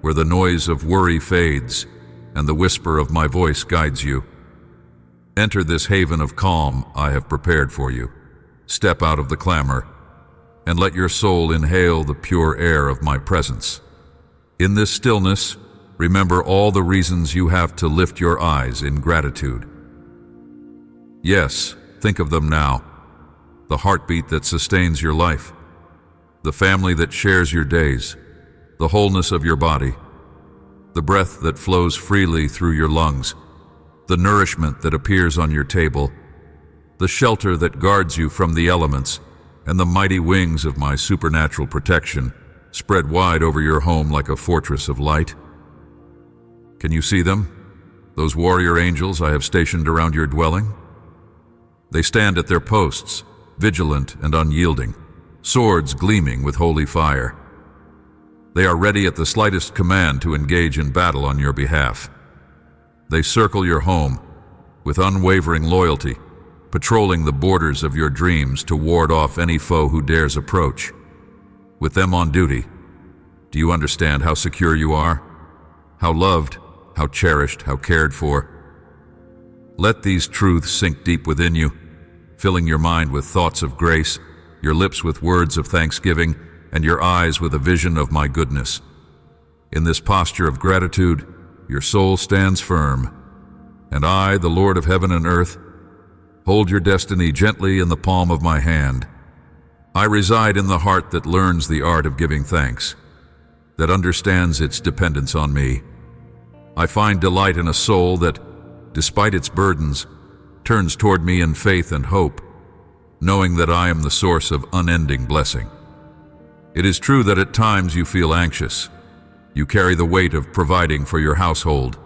where the noise of worry fades and the whisper of my voice guides you. Enter this haven of calm I have prepared for you. Step out of the clamor, and let your soul inhale the pure air of my presence. In this stillness, remember all the reasons you have to lift your eyes in gratitude. Yes, think of them now. The heartbeat that sustains your life, the family that shares your days, the wholeness of your body, the breath that flows freely through your lungs, the nourishment that appears on your table, the shelter that guards you from the elements, and the mighty wings of my supernatural protection spread wide over your home like a fortress of light. Can you see them? Those warrior angels I have stationed around your dwelling? They stand at their posts, vigilant and unyielding, swords gleaming with holy fire. They are ready at the slightest command to engage in battle on your behalf. They circle your home with unwavering loyalty, patrolling the borders of your dreams to ward off any foe who dares approach. With them on duty, do you understand how secure you are? How loved, how cherished, how cared for? Let these truths sink deep within you, filling your mind with thoughts of grace, your lips with words of thanksgiving, and your eyes with a vision of my goodness. In this posture of gratitude, your soul stands firm, and I, the Lord of heaven and earth, hold your destiny gently in the palm of my hand. I reside in the heart that learns the art of giving thanks, that understands its dependence on me. I find delight in a soul that, despite its burdens, turns toward me in faith and hope, knowing that I am the source of unending blessing. It is true that at times you feel anxious. You carry the weight of providing for your household,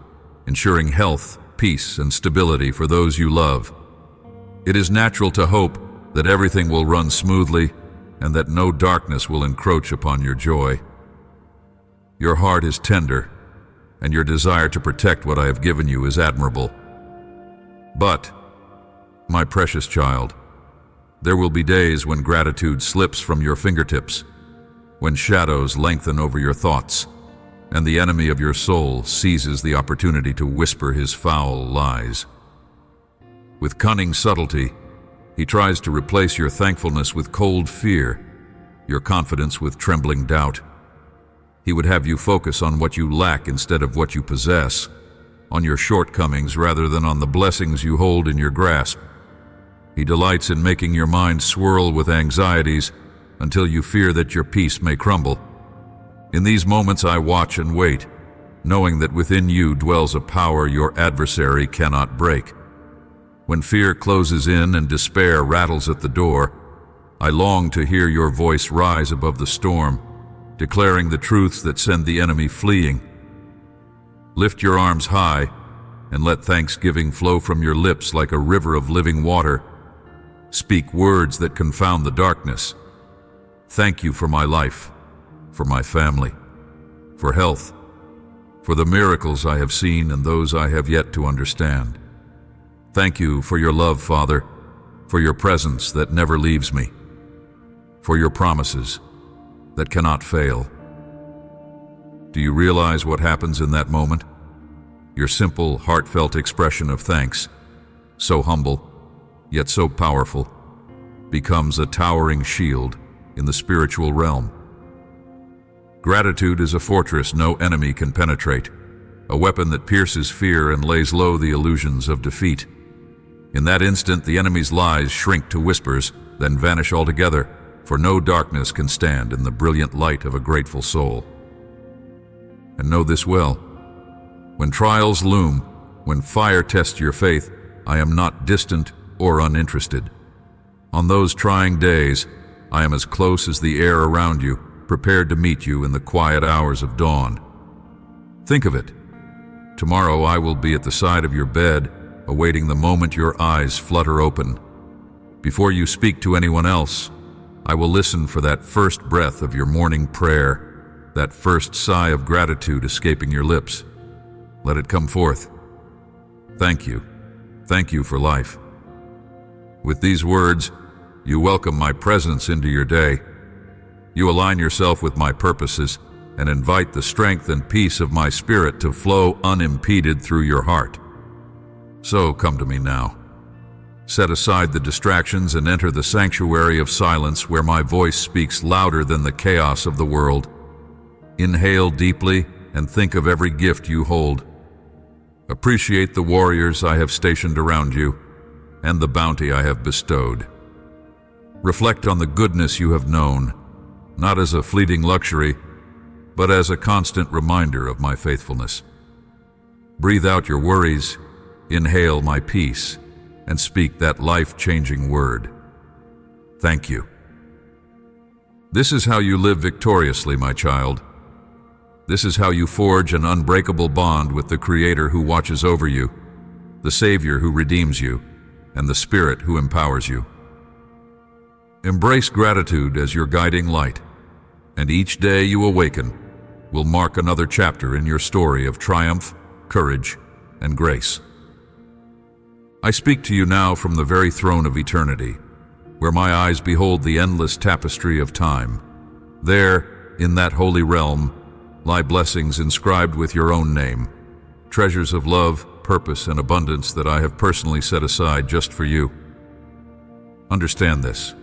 ensuring health, peace, and stability for those you love. It is natural to hope that everything will run smoothly and that no darkness will encroach upon your joy. Your heart is tender, and your desire to protect what I have given you is admirable. But, my precious child, there will be days when gratitude slips from your fingertips, when shadows lengthen over your thoughts, and the enemy of your soul seizes the opportunity to whisper his foul lies. With cunning subtlety, he tries to replace your thankfulness with cold fear, your confidence with trembling doubt. He would have you focus on what you lack instead of what you possess, on your shortcomings rather than on the blessings you hold in your grasp. He delights in making your mind swirl with anxieties until you fear that your peace may crumble. In these moments I watch and wait, knowing that within you dwells a power your adversary cannot break. When fear closes in and despair rattles at the door, I long to hear your voice rise above the storm, declaring the truths that send the enemy fleeing. Lift your arms high and let thanksgiving flow from your lips like a river of living water. Speak words that confound the darkness. Thank you for my life, for my family, for health, for the miracles I have seen and those I have yet to understand. Thank you for your love, Father, for your presence that never leaves me, for your promises that cannot fail. Do you realize what happens in that moment? Your simple, heartfelt expression of thanks, so humble, yet so powerful, becomes a towering shield in the spiritual realm. Gratitude is a fortress no enemy can penetrate, a weapon that pierces fear and lays low the illusions of defeat. In that instant, the enemy's lies shrink to whispers, then vanish altogether, for no darkness can stand in the brilliant light of a grateful soul. And know this well: when trials loom, when fire tests your faith, I am not distant or uninterested. On those trying days, I am as close as the air around you, prepared to meet you in the quiet hours of dawn. Think of it. Tomorrow I will be at the side of your bed, awaiting the moment your eyes flutter open. Before you speak to anyone else, I will listen for that first breath of your morning prayer, that first sigh of gratitude escaping your lips. Let it come forth. Thank you. Thank you for life. With these words, you welcome my presence into your day. You align yourself with my purposes and invite the strength and peace of my spirit to flow unimpeded through your heart. So come to me now. Set aside the distractions and enter the sanctuary of silence where my voice speaks louder than the chaos of the world. Inhale deeply and think of every gift you hold. Appreciate the warriors I have stationed around you and the bounty I have bestowed. Reflect on the goodness you have known, not as a fleeting luxury, but as a constant reminder of my faithfulness. Breathe out your worries, inhale my peace, and speak that life-changing word. Thank you. This is how you live victoriously, my child. This is how you forge an unbreakable bond with the Creator who watches over you, the Savior who redeems you, and the Spirit who empowers you. Embrace gratitude as your guiding light, and each day you awaken will mark another chapter in your story of triumph, courage, and grace. I speak to you now from the very throne of eternity, where my eyes behold the endless tapestry of time. There, in that holy realm, lie blessings inscribed with your own name, treasures of love, purpose, and abundance that I have personally set aside just for you. Understand this.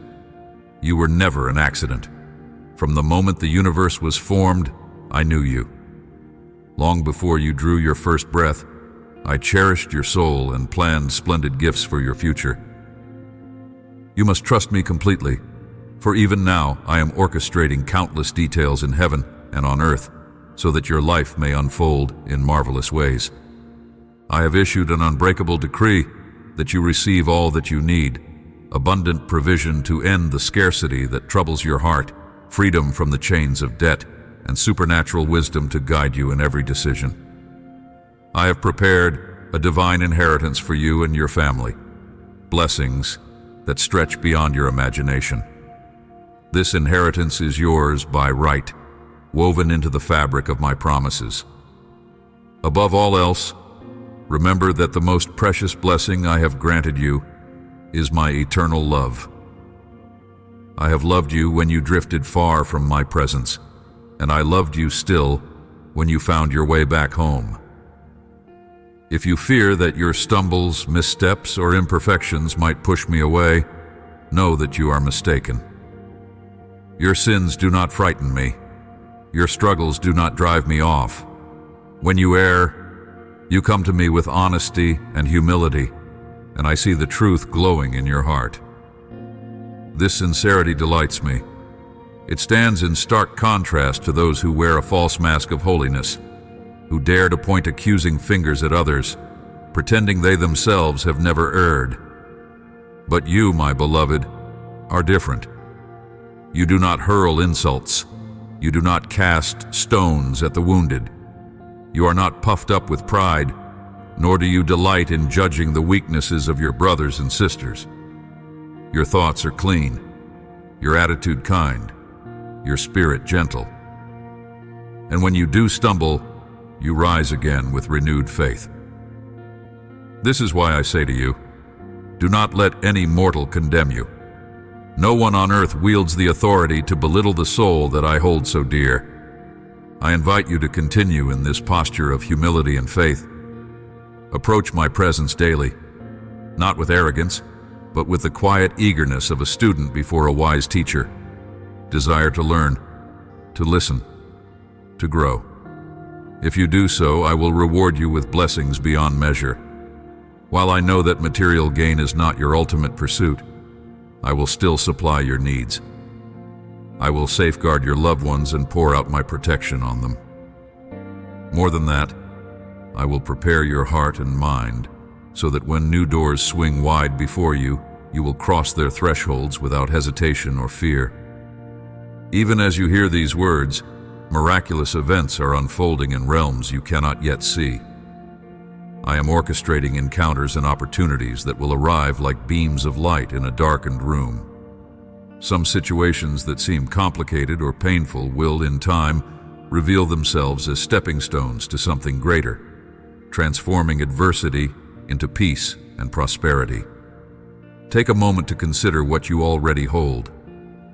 You were never an accident. From the moment the universe was formed, I knew you. Long before you drew your first breath, I cherished your soul and planned splendid gifts for your future. You must trust me completely, for even now I am orchestrating countless details in heaven and on earth so that your life may unfold in marvelous ways. I have issued an unbreakable decree that you receive all that you need, abundant provision to end the scarcity that troubles your heart, freedom from the chains of debt, and supernatural wisdom to guide you in every decision. I have prepared a divine inheritance for you and your family, blessings that stretch beyond your imagination. This inheritance is yours by right, woven into the fabric of my promises. Above all else, remember that the most precious blessing I have granted you is my eternal love. I have loved you when you drifted far from my presence, and I loved you still when you found your way back home. If you fear that your stumbles, missteps, or imperfections might push me away, know that you are mistaken. Your sins do not frighten me. Your struggles do not drive me off. When you err, you come to me with honesty and humility, and I see the truth glowing in your heart. This sincerity delights me. It stands in stark contrast to those who wear a false mask of holiness, who dare to point accusing fingers at others, pretending they themselves have never erred. But you, my beloved, are different. You do not hurl insults. You do not cast stones at the wounded. You are not puffed up with pride, nor do you delight in judging the weaknesses of your brothers and sisters. Your thoughts are clean, your attitude kind, your spirit gentle. And when you do stumble, you rise again with renewed faith. This is why I say to you, do not let any mortal condemn you. No one on earth wields the authority to belittle the soul that I hold so dear. I invite you to continue in this posture of humility and faith. Approach my presence daily, not with arrogance, but with the quiet eagerness of a student before a wise teacher. Desire to learn, to listen, to grow. If you do so, I will reward you with blessings beyond measure. While I know that material gain is not your ultimate pursuit, I will still supply your needs. I will safeguard your loved ones and pour out my protection on them. More than that, I will prepare your heart and mind so that when new doors swing wide before you, you will cross their thresholds without hesitation or fear. Even as you hear these words, miraculous events are unfolding in realms you cannot yet see. I am orchestrating encounters and opportunities that will arrive like beams of light in a darkened room. Some situations that seem complicated or painful will, in time, reveal themselves as stepping stones to something greater, transforming adversity into peace and prosperity. Take a moment to consider what you already hold.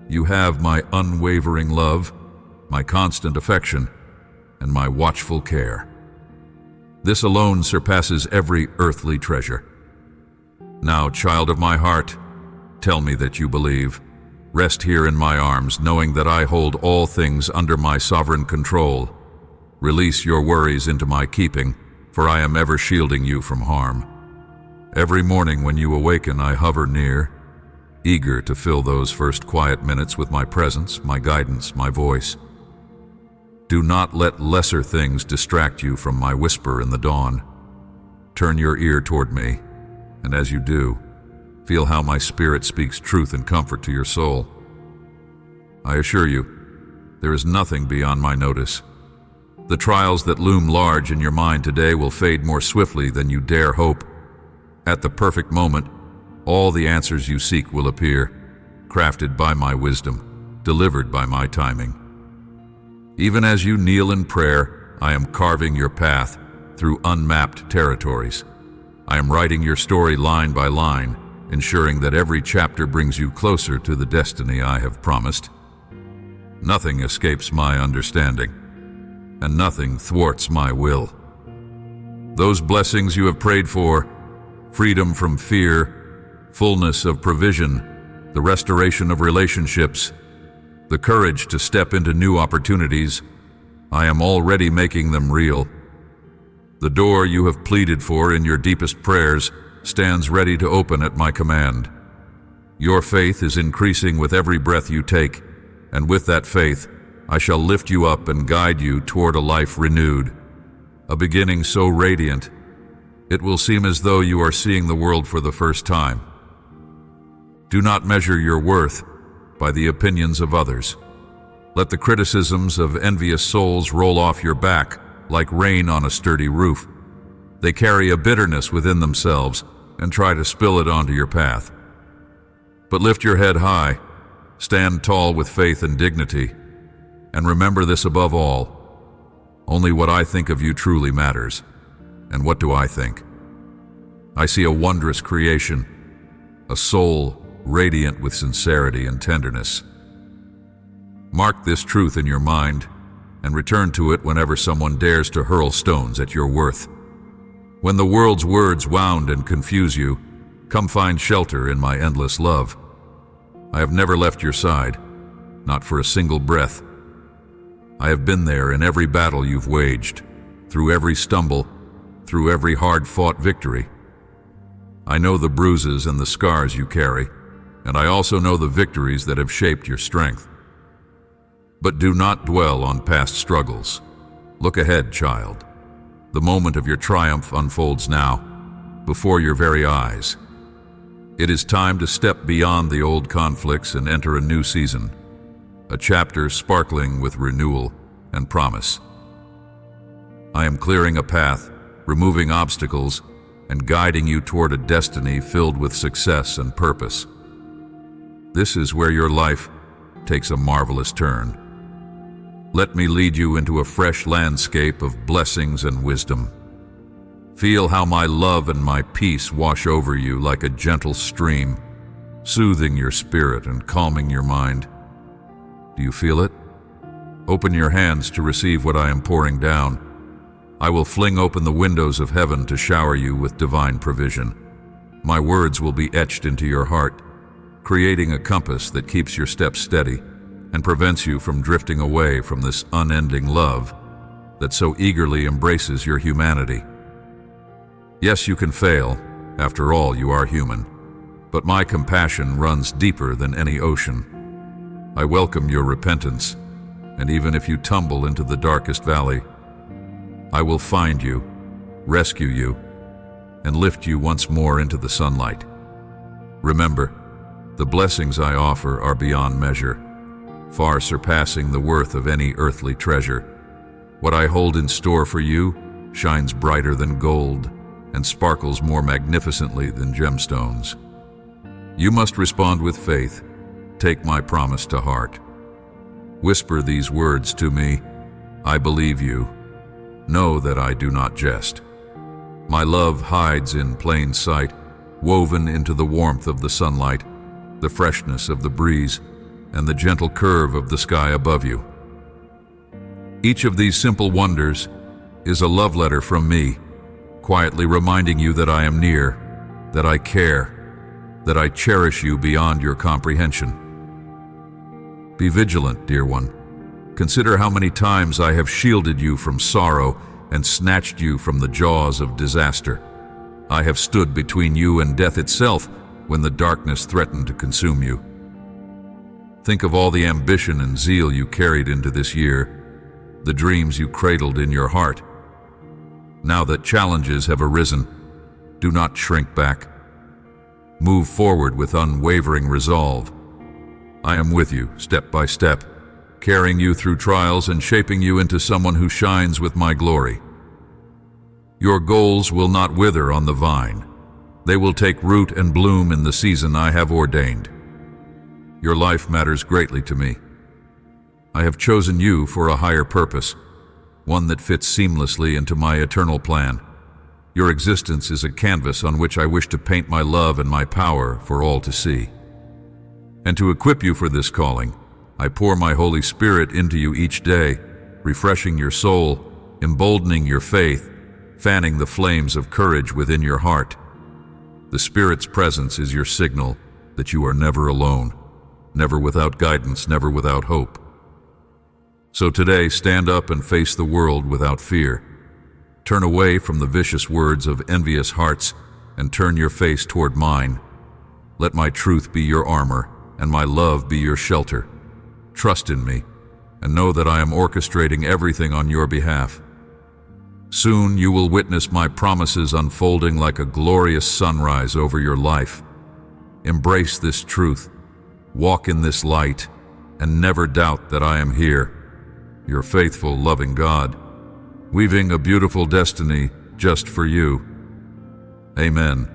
You have my unwavering love, my constant affection, and my watchful care. This alone surpasses every earthly treasure. Now, child of my heart, tell me that you believe. Rest here in my arms, knowing that I hold all things under my sovereign control. Release your worries into my keeping, for I am ever shielding you from harm. Every morning when you awaken, I hover near, eager to fill those first quiet minutes with my presence, my guidance, my voice. Do not let lesser things distract you from my whisper in the dawn. Turn your ear toward me, and as you do, feel how my spirit speaks truth and comfort to your soul. I assure you, there is nothing beyond my notice. The trials that loom large in your mind today will fade more swiftly than you dare hope. At the perfect moment, all the answers you seek will appear, crafted by my wisdom, delivered by my timing. Even as you kneel in prayer, I am carving your path through unmapped territories. I am writing your story line by line, ensuring that every chapter brings you closer to the destiny I have promised. Nothing escapes my understanding, and nothing thwarts my will. Those blessings you have prayed for, freedom from fear, fullness of provision, the restoration of relationships, the courage to step into new opportunities, I am already making them real. The door you have pleaded for in your deepest prayers stands ready to open at my command. Your faith is increasing with every breath you take, and with that faith, I shall lift you up and guide you toward a life renewed, a beginning so radiant, it will seem as though you are seeing the world for the first time. Do not measure your worth by the opinions of others. Let the criticisms of envious souls roll off your back like rain on a sturdy roof. They carry a bitterness within themselves and try to spill it onto your path. But lift your head high, stand tall with faith and dignity, and remember this above all: only what I think of you truly matters, And what do I think? I see a wondrous creation, a soul radiant with sincerity and tenderness. Mark this truth in your mind and return to it whenever someone dares to hurl stones at your worth. When the world's words wound and confuse you, come find shelter in my endless love. I have never left your side, not for a single breath. I have been there in every battle you've waged, through every stumble, through every hard-fought victory. I know the bruises and the scars you carry, and I also know the victories that have shaped your strength. But do not dwell on past struggles. Look ahead, child. The moment of your triumph unfolds now, before your very eyes. It is time to step beyond the old conflicts and enter a new season, a chapter sparkling with renewal and promise. I am clearing a path, removing obstacles, and guiding you toward a destiny filled with success and purpose. This is where your life takes a marvelous turn. Let me lead you into a fresh landscape of blessings and wisdom. Feel how my love and my peace wash over you like a gentle stream, soothing your spirit and calming your mind. Do you feel it? Open your hands to receive what I am pouring down. I will fling open the windows of heaven to shower you with divine provision. My words will be etched into your heart, creating a compass that keeps your steps steady and prevents you from drifting away from this unending love that so eagerly embraces your humanity. Yes, you can fail. After all, you are human. But my compassion runs deeper than any ocean. I welcome your repentance, and even if you tumble into the darkest valley, I will find you, rescue you, and lift you once more into the sunlight. Remember, the blessings I offer are beyond measure, far surpassing the worth of any earthly treasure. What I hold in store for you shines brighter than gold and sparkles more magnificently than gemstones. You must respond with faith. Take my promise to heart. Whisper these words to me: I believe you. Know that I do not jest. My love hides in plain sight, woven into the warmth of the sunlight, the freshness of the breeze, and the gentle curve of the sky above you. Each of these simple wonders is a love letter from me, quietly reminding you that I am near, that I care, that I cherish you beyond your comprehension. Be vigilant, dear one. Consider how many times I have shielded you from sorrow and snatched you from the jaws of disaster. I have stood between you and death itself when the darkness threatened to consume you. Think of all the ambition and zeal you carried into this year, the dreams you cradled in your heart. Now that challenges have arisen, do not shrink back. Move forward with unwavering resolve. I am with you, step by step, carrying you through trials and shaping you into someone who shines with my glory. Your goals will not wither on the vine. They will take root and bloom in the season I have ordained. Your life matters greatly to me. I have chosen you for a higher purpose, one that fits seamlessly into my eternal plan. Your existence is a canvas on which I wish to paint my love and my power for all to see. And to equip you for this calling, I pour my Holy Spirit into you each day, refreshing your soul, emboldening your faith, fanning the flames of courage within your heart. The Spirit's presence is your signal that you are never alone, never without guidance, never without hope. So today, stand up and face the world without fear. Turn away from the vicious words of envious hearts and turn your face toward mine. Let my truth be your armor and my love be your shelter. Trust in me and know that I am orchestrating everything on your behalf. Soon you will witness my promises unfolding like a glorious sunrise over your life. Embrace this truth, walk in this light, and never doubt that I am here, your faithful, loving God, weaving a beautiful destiny just for you. Amen.